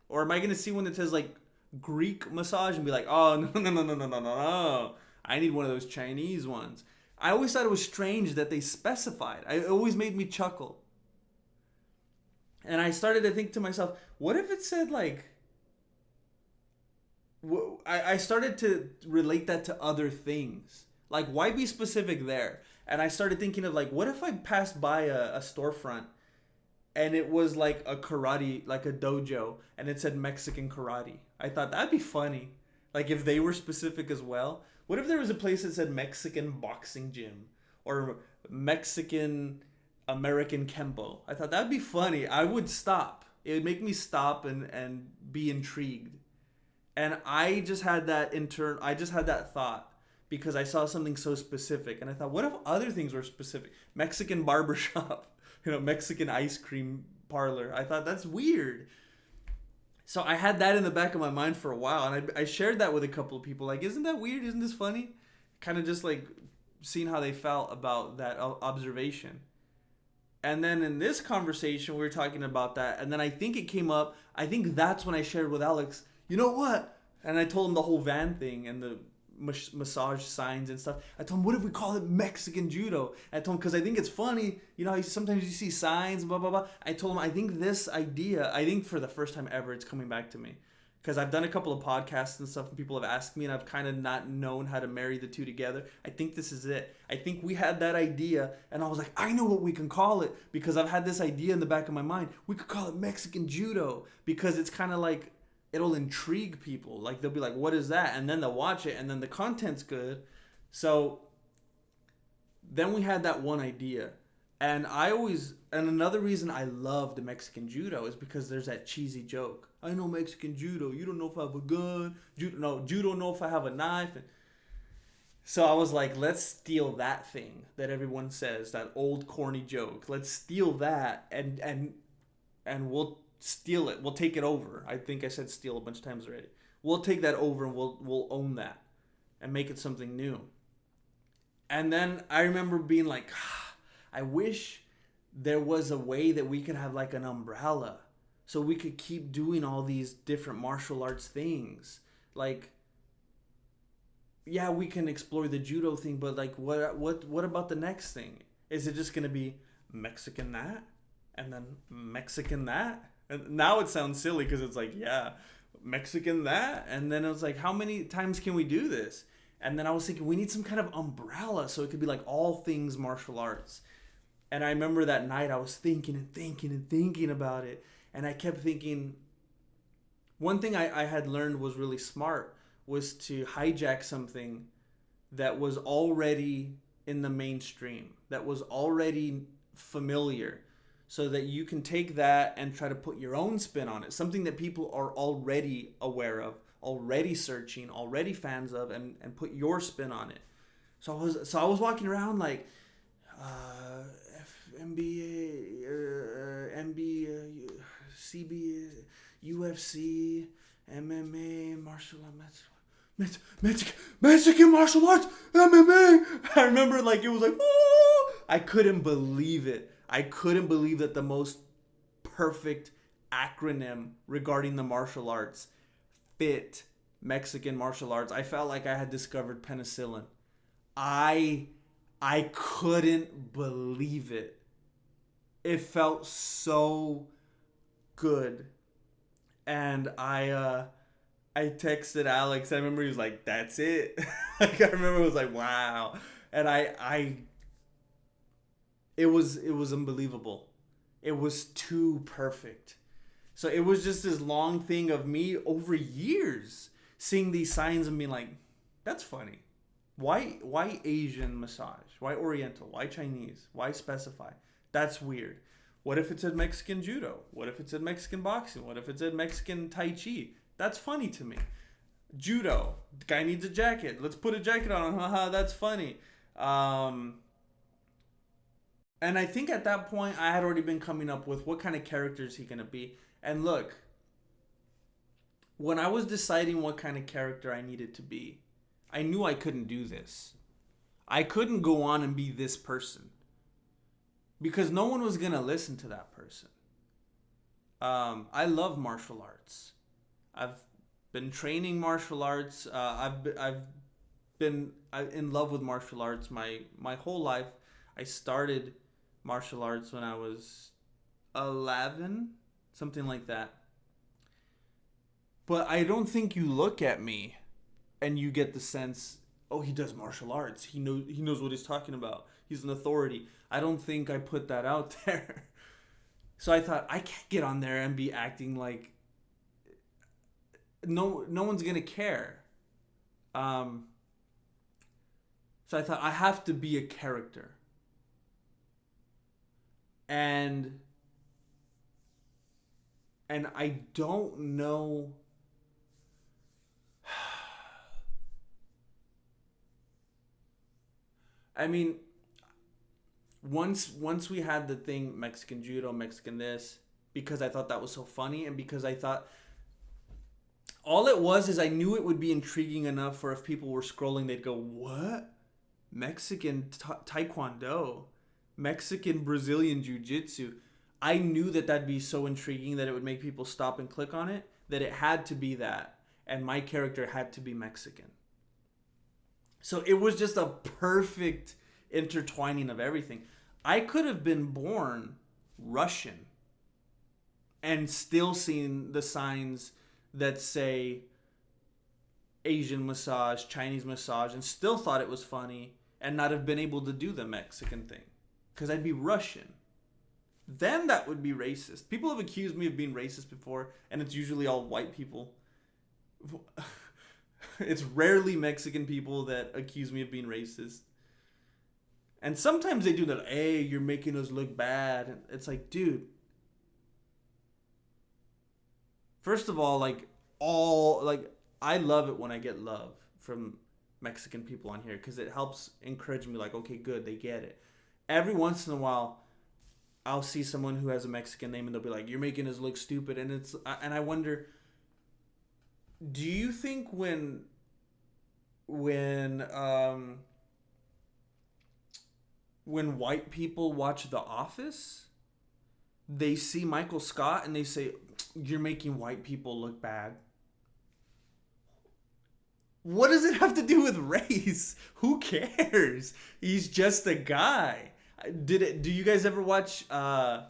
Or am I going to see one that says like Greek massage and be like, oh, no. I need one of those Chinese ones. I always thought it was strange that they specified. It always made me chuckle. And I started to think to myself, what if it said like, I started to relate that to other things. Like, why be specific there? And I started thinking of like, what if I passed by a storefront and it was like a karate, like a dojo, and it said Mexican karate. I thought that'd be funny. Like if they were specific as well. What if there was a place that said Mexican boxing gym or Mexican American Kempo? I thought that'd be funny. I would stop. It would make me stop and be intrigued. And I just had that thought because I saw something so specific. And I thought, what if other things were specific? Mexican barbershop, Mexican ice cream parlor. I thought that's weird. So I had that in the back of my mind for a while. And I shared that with a couple of people. Like, isn't that weird? Isn't this funny? Kind of just like seeing how they felt about that observation. And then in this conversation, we were talking about that. And then I think it came up. I think that's when I shared with Alex, you know what? And I told him the whole van thing and the massage signs and stuff. I told him, what if we call it Mexican judo? I told him, because I think it's funny. Sometimes you see signs, blah, blah, blah. I told him, I think this idea, for the first time ever, it's coming back to me. Because I've done a couple of podcasts and stuff and people have asked me and I've kind of not known how to marry the two together. I think this is it. I think we had that idea and I was like, I know what we can call it because I've had this idea in the back of my mind. We could call it Mexican judo because it's kind of like, it'll intrigue people. Like they'll be like, what is that? And then they'll watch it and then the content's good. So then we had that one idea. And another reason I love the Mexican judo is because there's that cheesy joke. I know Mexican judo. You don't know if I have a gun. Judo don't know if I have a knife. And so I was like, let's steal that thing that everyone says, that old corny joke. Let's steal that and we'll steal it. We'll take it over. I think I said steal a bunch of times already. We'll take that over and we'll own that and make it something new. And then I remember being like, I wish there was a way that we could have like an umbrella so we could keep doing all these different martial arts things. Like, yeah, we can explore the judo thing, but like what about the next thing? Is it just going to be Mexican that and then Mexican that? And now it sounds silly because it's like, yeah, Mexican that. And then it was like, how many times can we do this? And then I was thinking we need some kind of umbrella so it could be like all things martial arts. And I remember that night I was thinking about it. And I kept thinking, one thing I had learned was really smart was to hijack something that was already in the mainstream, that was already familiar, so that you can take that and try to put your own spin on it. Something that people are already aware of, already searching, already fans of, and put your spin on it. So I was walking around like, NBA, NBA, CB, UFC, MMA, martial arts, Mexican martial arts, MMA. I remember like it was like, oh! I couldn't believe it. I couldn't believe that the most perfect acronym regarding the martial arts fit Mexican martial arts. I felt like I had discovered penicillin. I couldn't believe it. It felt so good. And I texted Alex. I remember he was like, that's it. Like I remember it was like, wow. And it was unbelievable. It was too perfect. So it was just this long thing of me over years seeing these signs and being like, that's funny. Why Asian massage? Why Oriental? Why Chinese? Why specify? That's weird. What if it said Mexican judo? What if it said Mexican boxing? What if it said Mexican tai chi? That's funny to me. Judo. The guy needs a jacket. Let's put a jacket on him. Haha, that's funny. And I think at that point I had already been coming up with what kind of character is he going to be. And look, when I was deciding what kind of character I needed to be, I knew I couldn't do this. I couldn't go on and be this person. Because no one was going to listen to that person. I love martial arts. I've been training martial arts. I've been in love with martial arts my whole life. I started martial arts when I was 11, something like that. But I don't think you look at me and you get the sense, oh, he does martial arts. He knows what he's talking about. He's an authority. I don't think I put that out there. So I thought, I can't get on there and be acting like no one's gonna care. Um, so I thought I have to be a character, and I don't know. I mean, once we had the thing Mexican judo, Mexican this, because I thought that was so funny, and because I thought all it was is I knew it would be intriguing enough for if people were scrolling, they'd go, "What? Mexican taekwondo, Mexican Brazilian jiu-jitsu." I knew that that'd be so intriguing that it would make people stop and click on it, that it had to be that, and my character had to be Mexican. So it was just a perfect intertwining of everything. I could have been born Russian and still seen the signs that say Asian massage, Chinese massage, and still thought it was funny and not have been able to do the Mexican thing because I'd be Russian. Then that would be racist. People have accused me of being racist before, and it's usually all white people. It's rarely Mexican people that accuse me of being racist. And sometimes they do that. Hey, you're making us look bad. And it's like, dude. First of all, I love it when I get love from Mexican people on here because it helps encourage me. Like, okay, good, they get it. Every once in a while, I'll see someone who has a Mexican name and they'll be like, "You're making us look stupid." And I wonder, do you think when white people watch The Office, they see Michael Scott and they say, "You're making white people look bad"? What does it have to do with race? Who cares? He's just a guy. Do you guys ever watch all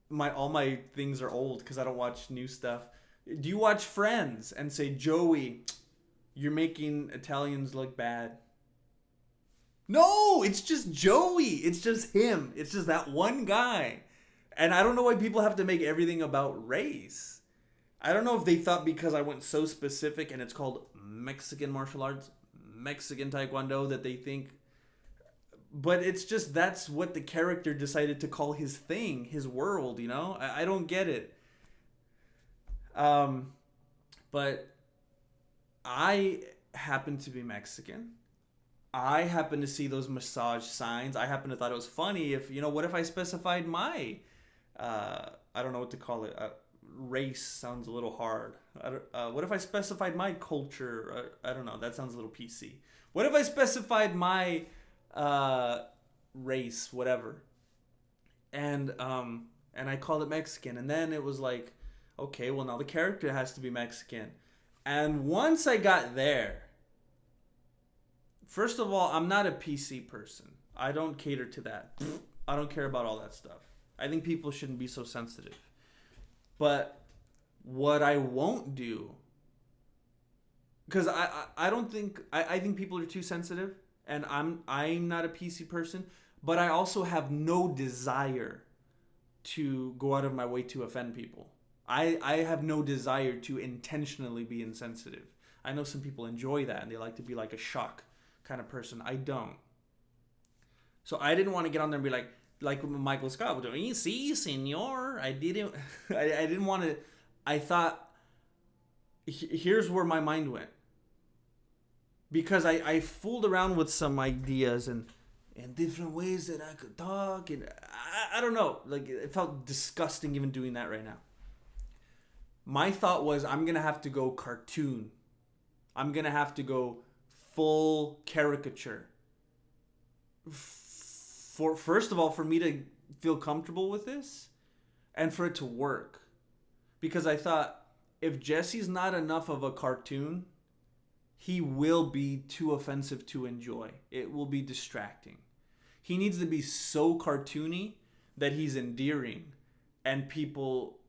my things are old because I don't watch new stuff. Do you watch Friends and say, "Joey, you're making Italians look bad"? No, it's just Joey. It's just him. It's just that one guy. And I don't know why people have to make everything about race. I don't know if they thought because I went so specific and it's called Mexican martial arts, Mexican taekwondo, that they think. But it's just that's what the character decided to call his thing, his world, you know? I don't get it. But I happen to be Mexican. I happen to see those massage signs. I happen to thought it was funny if, what if I specified my, I don't know what to call it, race sounds a little hard. What if I specified my culture? I don't know, that sounds a little PC. What if I specified my race, whatever, and I called it Mexican, and then it was like, okay, well now the character has to be Mexican. And once I got there, first of all, I'm not a PC person. I don't cater to that. I don't care about all that stuff. I think people shouldn't be so sensitive. But what I won't do, because I don't think I think people are too sensitive, and I'm not a PC person, but I also have no desire to go out of my way to offend people. I have no desire to intentionally be insensitive. I know some people enjoy that and they like to be like a shock kind of person. I don't. So I didn't want to get on there and be like Michael Scott, "You see, senor." I didn't want to. I thought, here's where my mind went. Because I fooled around with some ideas and different ways that I could talk. And I don't know. Like, it felt disgusting even doing that right now. My thought was, I'm going to have to go cartoon. I'm going to have to go full caricature. First of all, for me to feel comfortable with this and for it to work. Because I thought, if Jesse's not enough of a cartoon, he will be too offensive to enjoy. It will be distracting. He needs to be so cartoony that he's endearing, and people,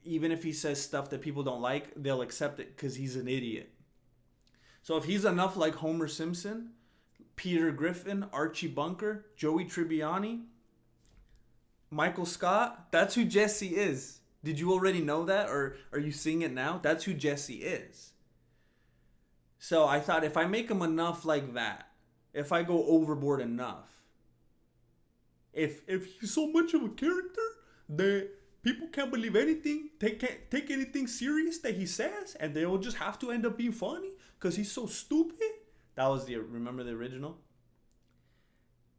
even if he says stuff that people don't like, they'll accept it because he's an idiot. So if he's enough like Homer Simpson, Peter Griffin, Archie Bunker, Joey Tribbiani, Michael Scott, that's who Jesse is. Did you already know that, or are you seeing it now? That's who Jesse is. So I thought if I make him enough like that, if I go overboard enough, if he's so much of a character that people can't believe anything, they can't take anything serious that he says, and they'll just have to end up being funny because he's so stupid. That was remember the original?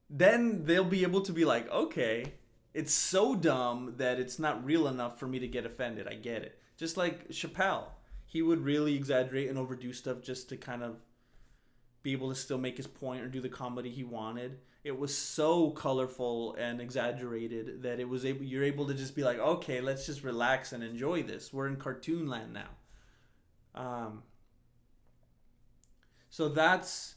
Then they'll be able to be like, okay, it's so dumb that it's not real enough for me to get offended. I get it. Just like Chappelle. He would really exaggerate and overdo stuff just to kind of be able to still make his point or do the comedy he wanted. It was so colorful and exaggerated that you're able to just be like, okay, let's just relax and enjoy this. We're in cartoon land now. So that's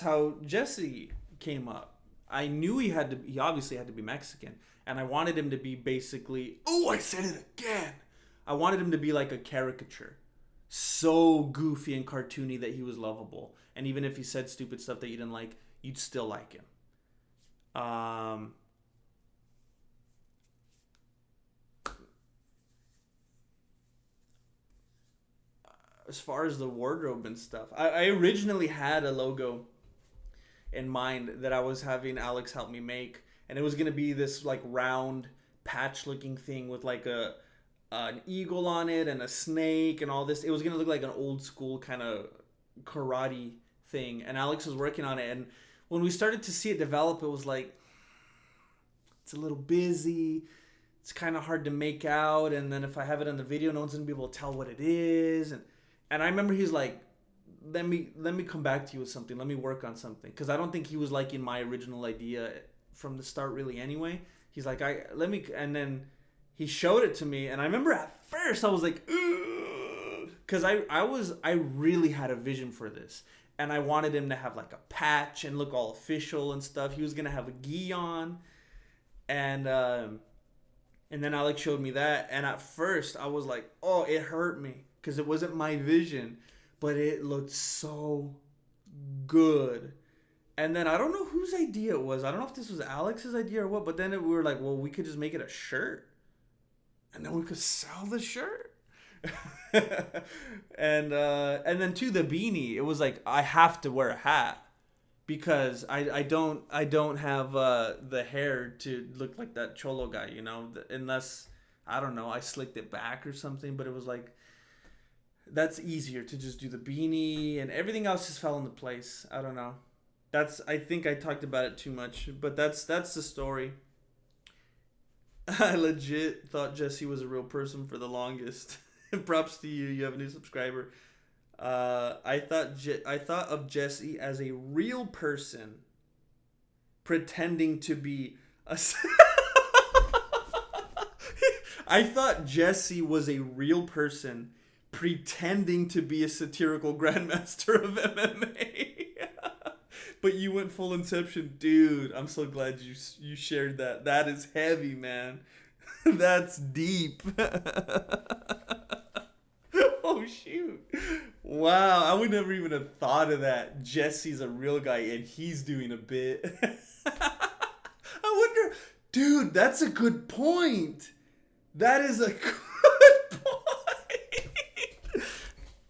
how Jesse came up. I knew he obviously had to be Mexican, and I wanted him to be basically, oh, I said it again. I wanted him to be like a caricature. So goofy and cartoony that he was lovable. And even if he said stupid stuff that you didn't like, you'd still like him. As far as the wardrobe and stuff, I originally had a logo in mind that I was having Alex help me make, and it was gonna be this like round patch looking thing with like an eagle on it and a snake and all this. It was gonna look like an old school kind of karate thing, and Alex was working on it. And when we started to see it develop, it was like, it's a little busy, it's kind of hard to make out, and then if I have it on the video, no one's gonna be able to tell what it is. And I remember he's like, let me come back to you with something, let me work on something, because I don't think he was liking my original idea from the start really anyway. He's like, and then he showed it to me, and I remember at first I was like, because I really had a vision for this, and I wanted him to have like a patch and look all official and stuff. He was gonna have a gi on, and then Alex showed me that, and at first I was like, oh, it hurt me because it wasn't my vision, but it looked so good. And then I don't know whose idea it was. I don't know if this was Alex's idea or what, but then we were like, well, we could just make it a shirt, and then we could sell the shirt. and then to the beanie, it was like, I have to wear a hat because I don't have the hair to look like that cholo guy, unless, I don't know, I slicked it back or something. But it was like, that's easier to just do the beanie, and everything else just fell into place. I don't know. I think I talked about it too much, but that's the story. I legit thought Jesse was a real person for the longest. Props to you. You have a new subscriber. I thought of Jesse as a real person pretending to be a... I thought Jesse was a real person pretending to be a satirical grandmaster of MMA. But you went full Inception. Dude, I'm so glad you shared that. That is heavy, man. That's deep. Oh, shoot. Wow, I would never even have thought of that. Jesse's a real guy and he's doing a bit. I wonder... Dude, that's a good point. That is a good point.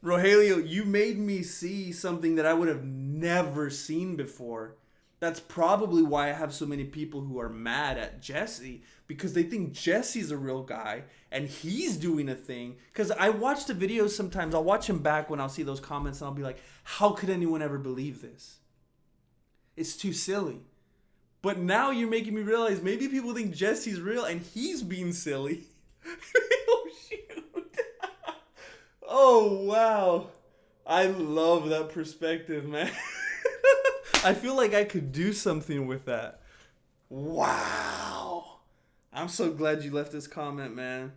Rogelio, you made me see something that I would have never seen before. That's probably why I have so many people who are mad at Jesse, because they think Jesse's a real guy and he's doing a thing. Because I watch the videos sometimes. I'll watch them back when I'll see those comments and I'll be like, how could anyone ever believe this? It's too silly. But now you're making me realize maybe people think Jesse's real and he's being silly. Oh, shoot. Oh, wow. I love that perspective, man. I feel like I could do something with that. Wow. I'm so glad you left this comment, man.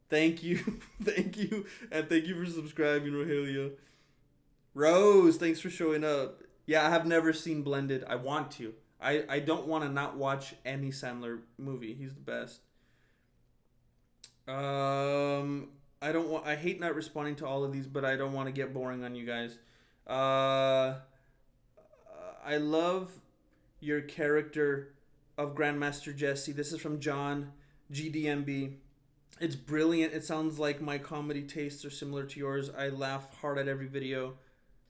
Thank you. Thank you. And thank you for subscribing, Rogelio. Rose, thanks for showing up. Yeah, I have never seen Blended. I want to. I don't want to not watch any Sandler movie. He's the best. I hate not responding to all of these, but I don't want to get boring on you guys. I love your character of Grandmaster Jesse. This is from John GDMB. It's brilliant. It sounds like my comedy tastes are similar to yours. I laugh hard at every video.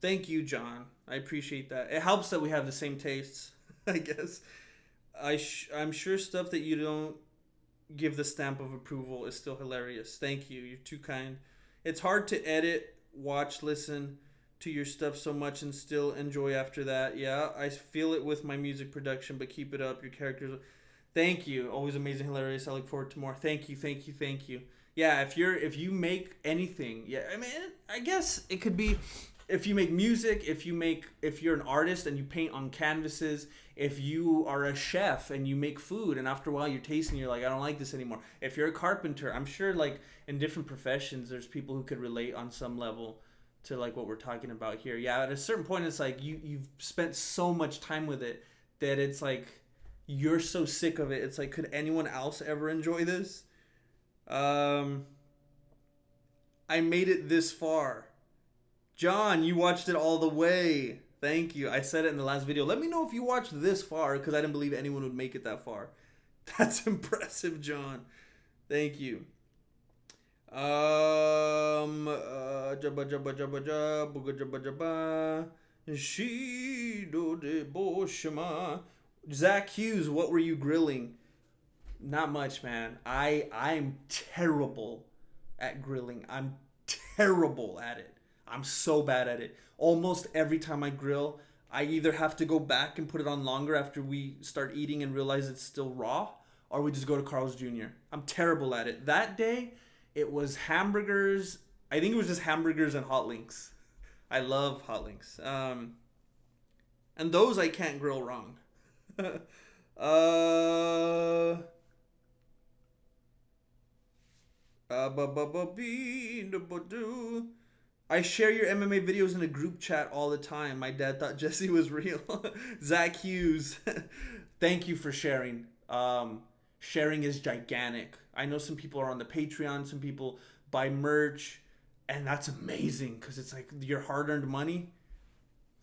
Thank you, John. I appreciate that. It helps that we have the same tastes, I guess. I'm sure stuff that you don't give the stamp of approval is still hilarious. Thank you. You're too kind. It's hard to edit, watch, listen to your stuff so much and still enjoy after that. Yeah, I feel it with my music production, but keep it up. Your characters... Thank you. Always amazing, hilarious. I look forward to more. Thank you, thank you, thank you. Yeah, if you make anything, yeah, I mean, I guess it could be if you make music, if you're an artist and you paint on canvases, if you are a chef and you make food and after a while you're tasting, you're like, I don't like this anymore. If you're a carpenter, I'm sure like in different professions, there's people who could relate on some level to like what we're talking about here. Yeah, at a certain point, it's like you've spent so much time with it that it's like, you're so sick of it. It's like, could anyone else ever enjoy this? I made it this far. John, you watched it all the way. Thank you. I said it in the last video. Let me know if you watched this far, because I didn't believe anyone would make it that far. That's impressive, John. Thank you. Jabba jabba jabba jabba jabba jabba Shido de Boshima. Zach Hughes, what were you grilling? Not much, man. I'm terrible at grilling. I'm terrible at it. I'm so bad at it. Almost every time I grill, I either have to go back and put it on longer after we start eating and realize it's still raw, or we just go to Carl's Jr. I'm terrible at it. That day, it was hamburgers. I think it was just hamburgers and hot links. I love hot links. And those I can't grill wrong. I share your MMA videos in a group chat all the time. My dad thought Jesse was real. Zach Hughes, thank you for sharing. Sharing is gigantic. I know some people are on the Patreon, some people buy merch, and that's amazing because it's like your hard-earned money.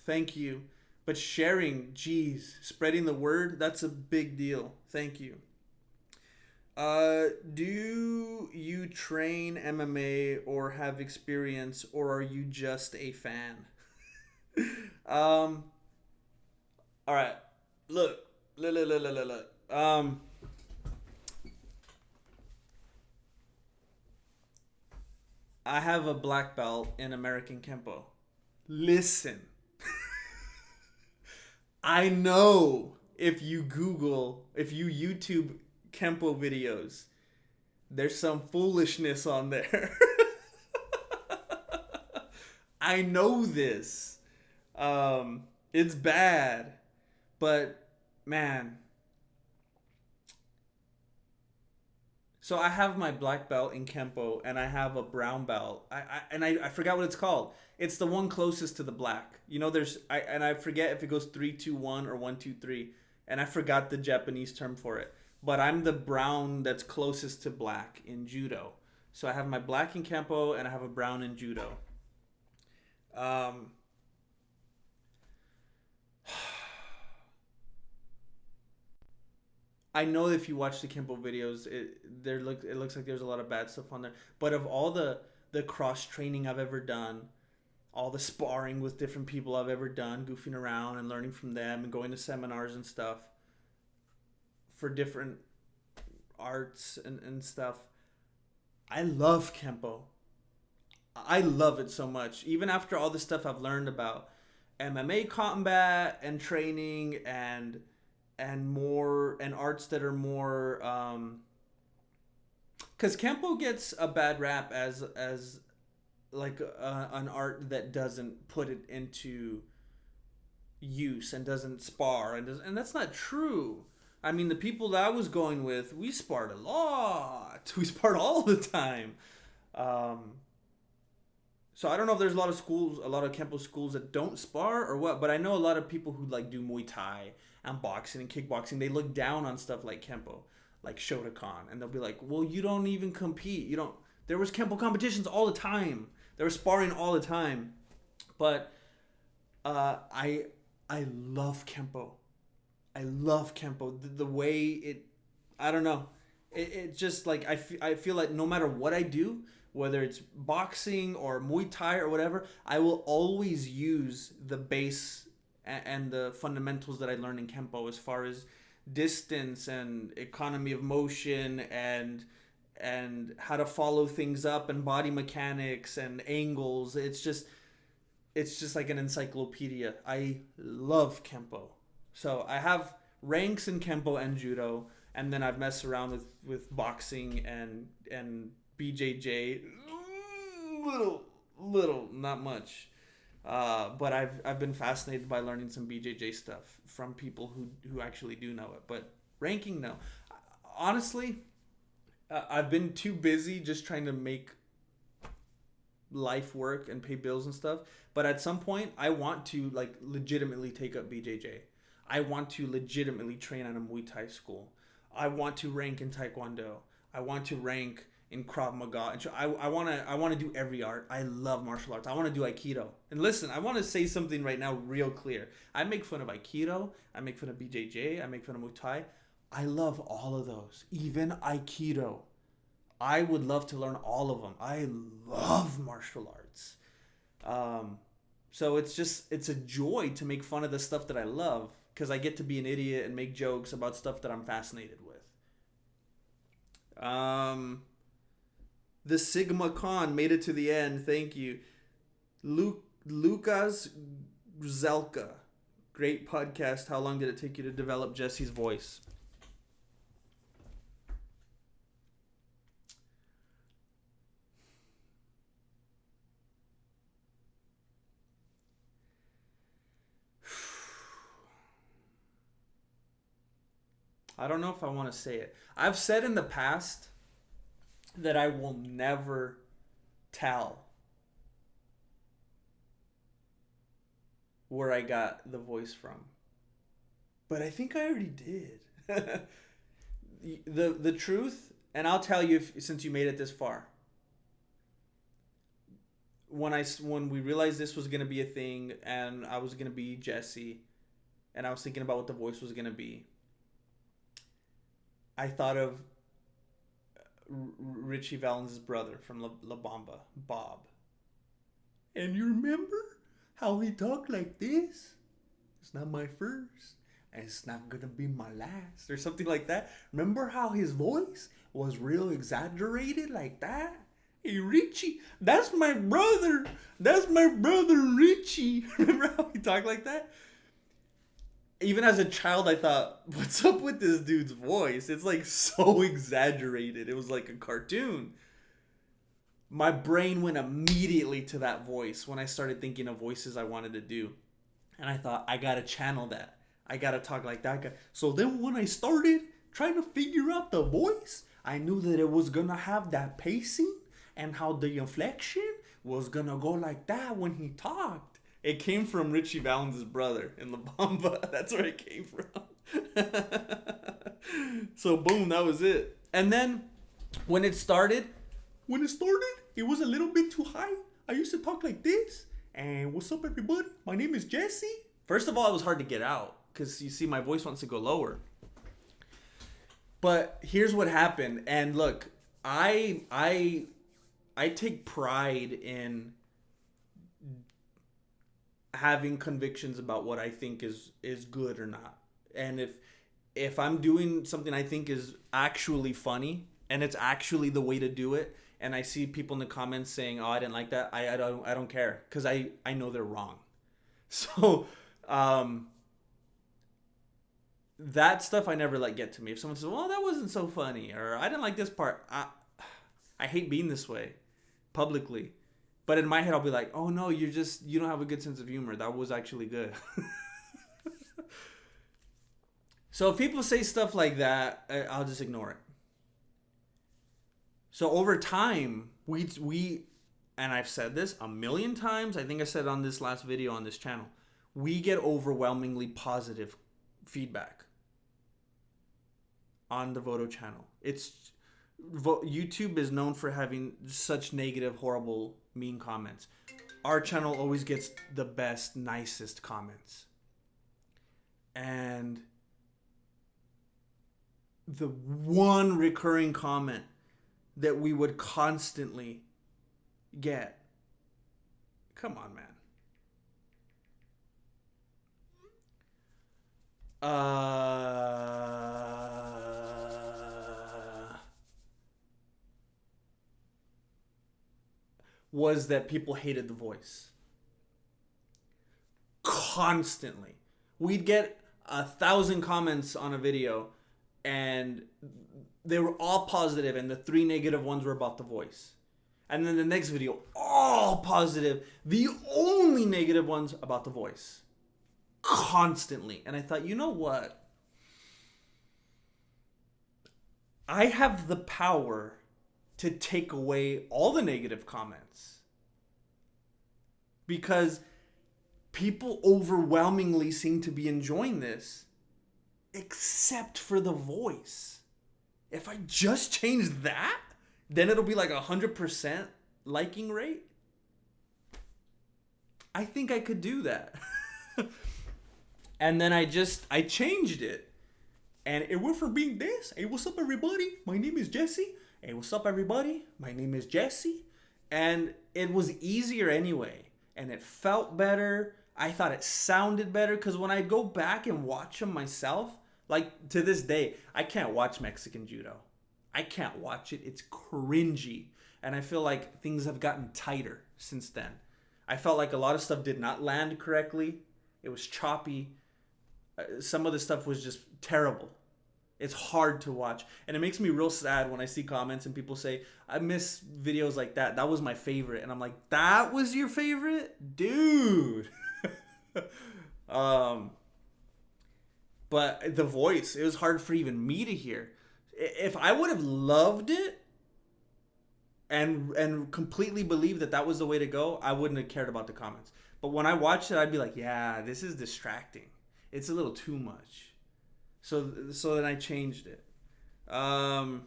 Thank you. But sharing, geez, spreading the word, that's a big deal. Thank you. Do you train MMA or have experience, or are you just a fan? All right. Look. I have a black belt in American Kempo. Listen. I know if you YouTube Kempo videos, there's some foolishness on there. I know this. It's bad. But, man. So I have my black belt in Kempo, and I have a brown belt. I forgot what it's called. It's the one closest to the black. You know, I forget if it goes 3-2-1 or 1-2-3, and I forgot the Japanese term for it. But I'm the brown that's closest to black in judo. So I have my black in Kempo, and I have a brown in judo. I know if you watch the Kempo videos, it looks like there's a lot of bad stuff on there. But of all the cross training I've ever done, all the sparring with different people I've ever done, goofing around and learning from them and going to seminars and stuff for different arts and stuff, I love Kempo. I love it so much. Even after all the stuff I've learned about MMA combat and training and more and arts that are more because Kempo gets a bad rap as like an art that doesn't put it into use and doesn't spar and that's not true. I mean, the people that I was going with, we sparred a lot. We sparred all the time. So I don't know if there's a lot of Kempo schools that don't spar or what, but I know a lot of people who like do Muay Thai and boxing and kickboxing, they look down on stuff like Kempo, like Shotokan, and they'll be like, well, you don't even compete. There was Kempo competitions all the time. They were sparring all the time. But I love Kempo. I love Kempo. The way it, I don't know. It just like, I feel like no matter what I do, whether it's boxing or Muay Thai or whatever, I will always use the base and the fundamentals that I learned in Kempo as far as distance and economy of motion and how to follow things up and body mechanics and angles. It's just like an encyclopedia. I love Kempo. So I have ranks in Kempo and Judo, and then I've messed around with boxing and BJJ. Little, not much. But I've been fascinated by learning some BJJ stuff from people who actually do know it. But ranking, no. Honestly, I've been too busy just trying to make life work and pay bills and stuff. But at some point, I want to like legitimately take up BJJ. I want to legitimately train at a Muay Thai school. I want to rank in Taekwondo. I want to rank in Krav Maga. I want to do every art. I love martial arts. I want to do Aikido. And listen, I want to say something right now real clear. I make fun of Aikido. I make fun of BJJ. I make fun of Muay Thai. I love all of those. Even Aikido. I would love to learn all of them. I love martial arts. So it's a joy to make fun of the stuff that I love, because I get to be an idiot and make jokes about stuff that I'm fascinated with. The Sigma Con made it to the end. Thank you. Lucas Zelka. Great podcast. How long did it take you to develop Jesse's voice? I don't know if I want to say it. I've said in the past that I will never tell where I got the voice from. But I think I already did. The truth, and I'll tell you since you made it this far. When we realized this was going to be a thing and I was going to be Jesse and I was thinking about what the voice was going to be, I thought of Richie Valens' brother from La Bamba, Bob. And you remember how he talked like this? It's not my first, and it's not gonna be my last, or something like that. Remember how his voice was real exaggerated like that? Hey, Richie, that's my brother. That's my brother, Richie. Remember how he talked like that? Even as a child, I thought, what's up with this dude's voice? It's like so exaggerated. It was like a cartoon. My brain went immediately to that voice when I started thinking of voices I wanted to do. And I thought, I gotta channel that. I gotta talk like that guy. So then when I started trying to figure out the voice, I knew that it was gonna have that pacing and how the inflection was gonna go like that when he talked. It came from Richie Valens' brother in La Bamba. That's where it came from. So boom, that was it. And then when it started, it was a little bit too high. I used to talk like this. And what's up, everybody? My name is Jesse. First of all, it was hard to get out because you see my voice wants to go lower. But here's what happened. And look, I take pride in having convictions about what I think is good or not. And if I'm doing something I think is actually funny and it's actually the way to do it, and I see people in the comments saying, "Oh, I didn't like that," I don't care, because I know they're wrong. So that stuff I never let get to me. If someone says, "Well, that wasn't so funny," or "I didn't like this part," I hate being this way publicly. But in my head, I'll be like, "Oh no, you don't have a good sense of humor. That was actually good." So if people say stuff like that, I'll just ignore it. So over time, we and I've said this a million times. I think I said it on this last video on this channel. We get overwhelmingly positive feedback on the Voto channel. YouTube is known for having such negative, horrible, mean comments. Our channel always gets the best, nicest comments. And the one recurring comment that we would constantly get. Come on, man. Was that people hated the voice. Constantly. We'd get 1,000 comments on a video and they were all positive and the 3 negative ones were about the voice. And then the next video, all positive. The only negative ones about the voice. Constantly. And I thought, you know what? I have the power to take away all the negative comments. Because people overwhelmingly seem to be enjoying this. Except for the voice. If I just change that, then it'll be like 100% liking rate. I think I could do that. And then I changed it. And it went from being this. Hey, what's up, everybody? My name is Jesse. Hey, what's up, everybody? My name is Jesse. And it was easier anyway. And it felt better. I thought it sounded better. Because when I go back and watch them myself, like to this day, I can't watch Mexican Judo. I can't watch it. It's cringy. And I feel like things have gotten tighter since then. I felt like a lot of stuff did not land correctly. It was choppy. Some of the stuff was just terrible. It's hard to watch. And it makes me real sad when I see comments and people say, I miss videos like that. That was my favorite. And I'm like, that was your favorite? Dude. But the voice, it was hard for even me to hear. If I would have loved it and completely believed that that was the way to go, I wouldn't have cared about the comments. But when I watched it, I'd be like, yeah, this is distracting. It's a little too much. So then I changed it. Juan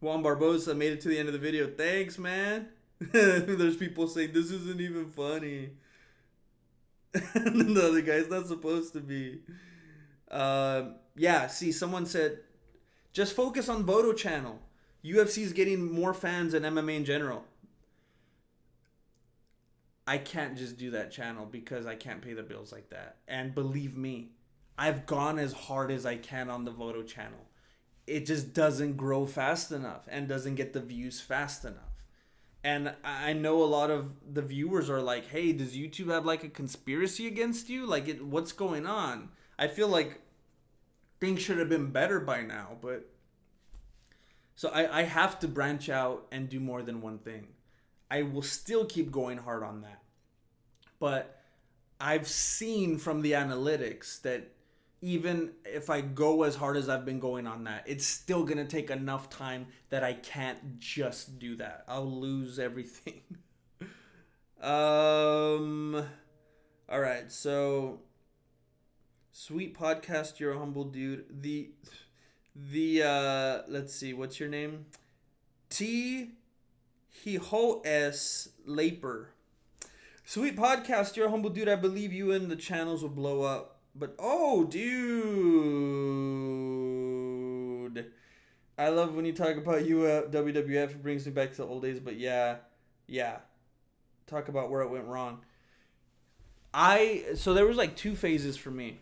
Barbosa made it to the end of the video. Thanks, man. There's people saying, this isn't even funny. And then the other guy's not supposed to be. Yeah, see, someone said, just focus on Voto channel. UFC is getting more fans than MMA in general. I can't just do that channel because I can't pay the bills like that. And believe me, I've gone as hard as I can on the Voto channel. It just doesn't grow fast enough and doesn't get the views fast enough. And I know a lot of the viewers are like, hey, does YouTube have like a conspiracy against you? Like, what's going on? I feel like things should have been better by now, but so I have to branch out and do more than one thing. I will still keep going hard on that. But I've seen from the analytics that even if I go as hard as I've been going on that, it's still going to take enough time that I can't just do that. I'll lose everything. All right, so sweet podcast, you're a humble dude. The let's see, what's your name? T Hiho S Laper. Sweet podcast, you're a humble dude. I believe you and the channels will blow up. But oh, dude, I love when you talk about WWF. It brings me back to the old days. But yeah, talk about where it went wrong. So there was like 2 phases for me.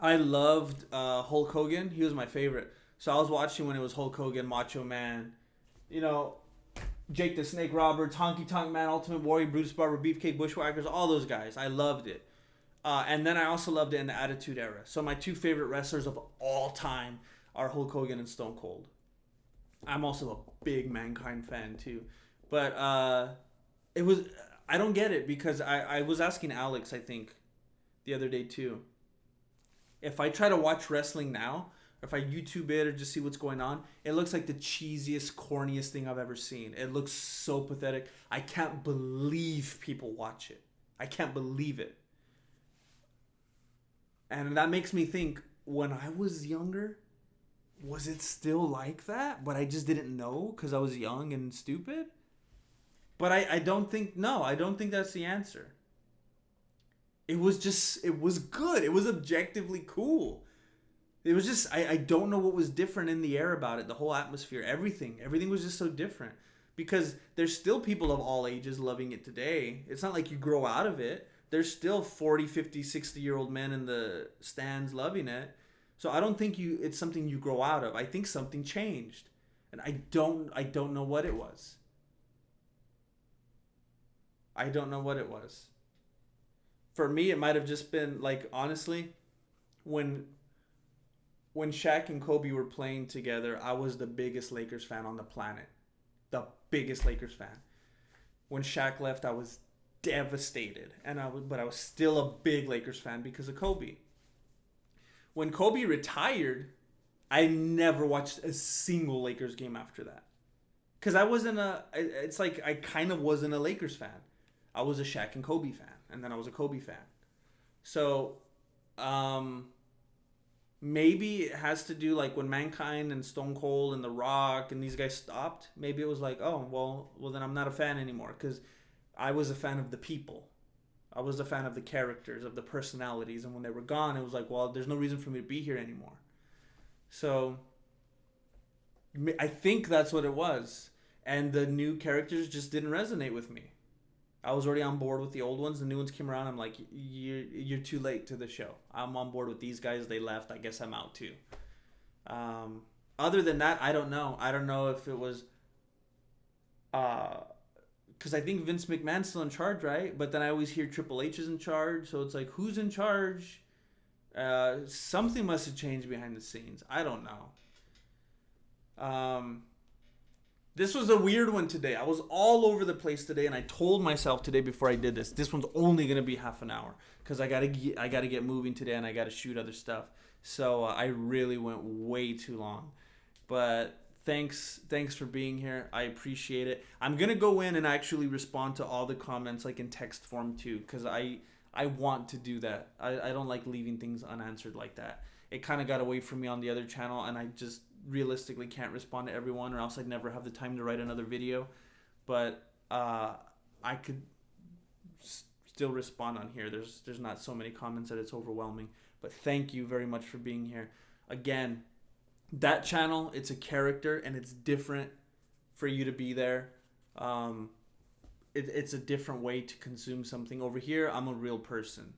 I loved Hulk Hogan. He was my favorite. So I was watching when it was Hulk Hogan, Macho Man, you know, Jake the Snake Roberts, Honky Tonk Man, Ultimate Warrior, Brutus Barber, Beefcake, Bushwhackers, all those guys. I loved it. And then I also loved it in the Attitude Era. So my 2 favorite wrestlers of all time are Hulk Hogan and Stone Cold. I'm also a big Mankind fan too. But I don't get it because I was asking Alex, I think, the other day too. If I try to watch wrestling now, or if I YouTube it or just see what's going on, it looks like the cheesiest, corniest thing I've ever seen. It looks so pathetic. I can't believe people watch it. I can't believe it. And that makes me think, when I was younger, was it still like that? But I just didn't know because I was young and stupid? But I don't think that's the answer. It was good. It was objectively cool. It was just I don't know what was different in the air about it. The whole atmosphere, everything was just so different. Because there's still people of all ages loving it today. It's not like you grow out of it. There's still 40, 50, 60-year-old men in the stands loving it. So I don't think it's something you grow out of. I think something changed. And I don't know what it was. I don't know what it was. For me, it might have just been like, honestly, when Shaq and Kobe were playing together, I was the biggest Lakers fan on the planet. The biggest Lakers fan. When Shaq left, I was devastated, but I was still a big Lakers fan because of Kobe. When Kobe retired, I never watched a single Lakers game after that. Because it's like I kind of wasn't a Lakers fan. I was a Shaq and Kobe fan, and then I was a Kobe fan. So, maybe it has to do like when Mankind and Stone Cold and The Rock and these guys stopped. Maybe it was like, oh, well then I'm not a fan anymore, because I was a fan of the people. I was a fan of the characters, of the personalities, and when they were gone, it was like, well, there's no reason for me to be here anymore. So I think that's what it was, and the new characters just didn't resonate with me. I was already on board with the old ones. The new ones came around. I'm like, you're too late to the show. I'm on board with these guys. They left. I guess I'm out too. Other than that, I don't know. I don't know if it was because I think Vince McMahon's still in charge, right? But then I always hear Triple H is in charge. So it's like, who's in charge? Something must have changed behind the scenes. I don't know. This was a weird one today. I was all over the place today, and I told myself today before I did this one's only gonna be half an hour because I gotta get moving today, and I gotta shoot other stuff. So I really went way too long, but thanks for being here. I appreciate it. I'm gonna go in and actually respond to all the comments like in text form too, because I want to do that. I don't like leaving things unanswered like that. It kind of got away from me on the other channel, and I just realistically can't respond to everyone, or else I'd never have the time to write another video. But I could still respond on here. There's not so many comments that it's overwhelming. But thank you very much for being here. Again, that channel, it's a character, and it's different for you to be there. It's a different way to consume something. Over here, I'm a real person.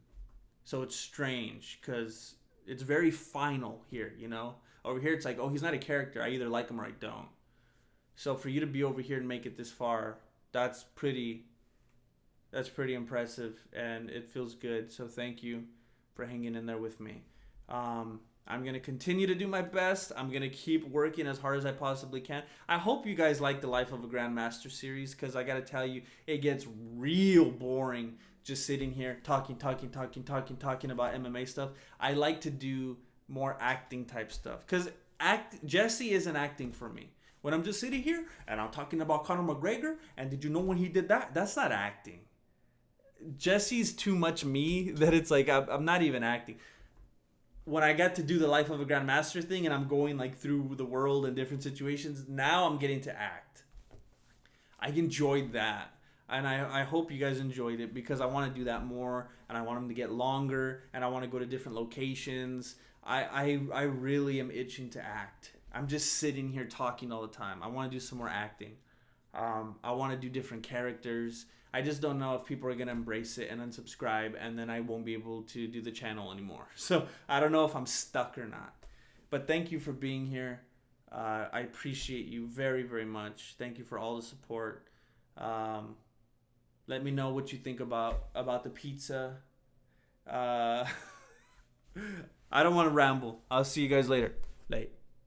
So it's strange because it's very final here, you know? Over here, it's like, oh, he's not a character. I either like him or I don't. So for you to be over here and make it this far, that's pretty impressive, and it feels good. So thank you for hanging in there with me. I'm going to continue to do my best. I'm going to keep working as hard as I possibly can. I hope you guys like the Life of a Grandmaster series, because I got to tell you, it gets real boring just sitting here talking about MMA stuff. I like to do more acting type stuff, because Jesse isn't acting for me. When I'm just sitting here and I'm talking about Conor McGregor, and did you know when he did that? That's not acting. Jesse's too much me that it's like I'm not even acting. When I got to do the Life of a Grandmaster thing and I'm going like through the world in different situations, now I'm getting to act. I enjoyed that. And I hope you guys enjoyed it, because I want to do that more, and I want them to get longer, and I want to go to different locations. I really am itching to act. I'm just sitting here talking all the time. I want to do some more acting. I want to do different characters. I just don't know if people are going to embrace it and unsubscribe, and then I won't be able to do the channel anymore. So I don't know if I'm stuck or not. But thank you for being here. I appreciate you very, very much. Thank you for all the support. Let me know what you think about the pizza. I don't want to ramble. I'll see you guys later. Late.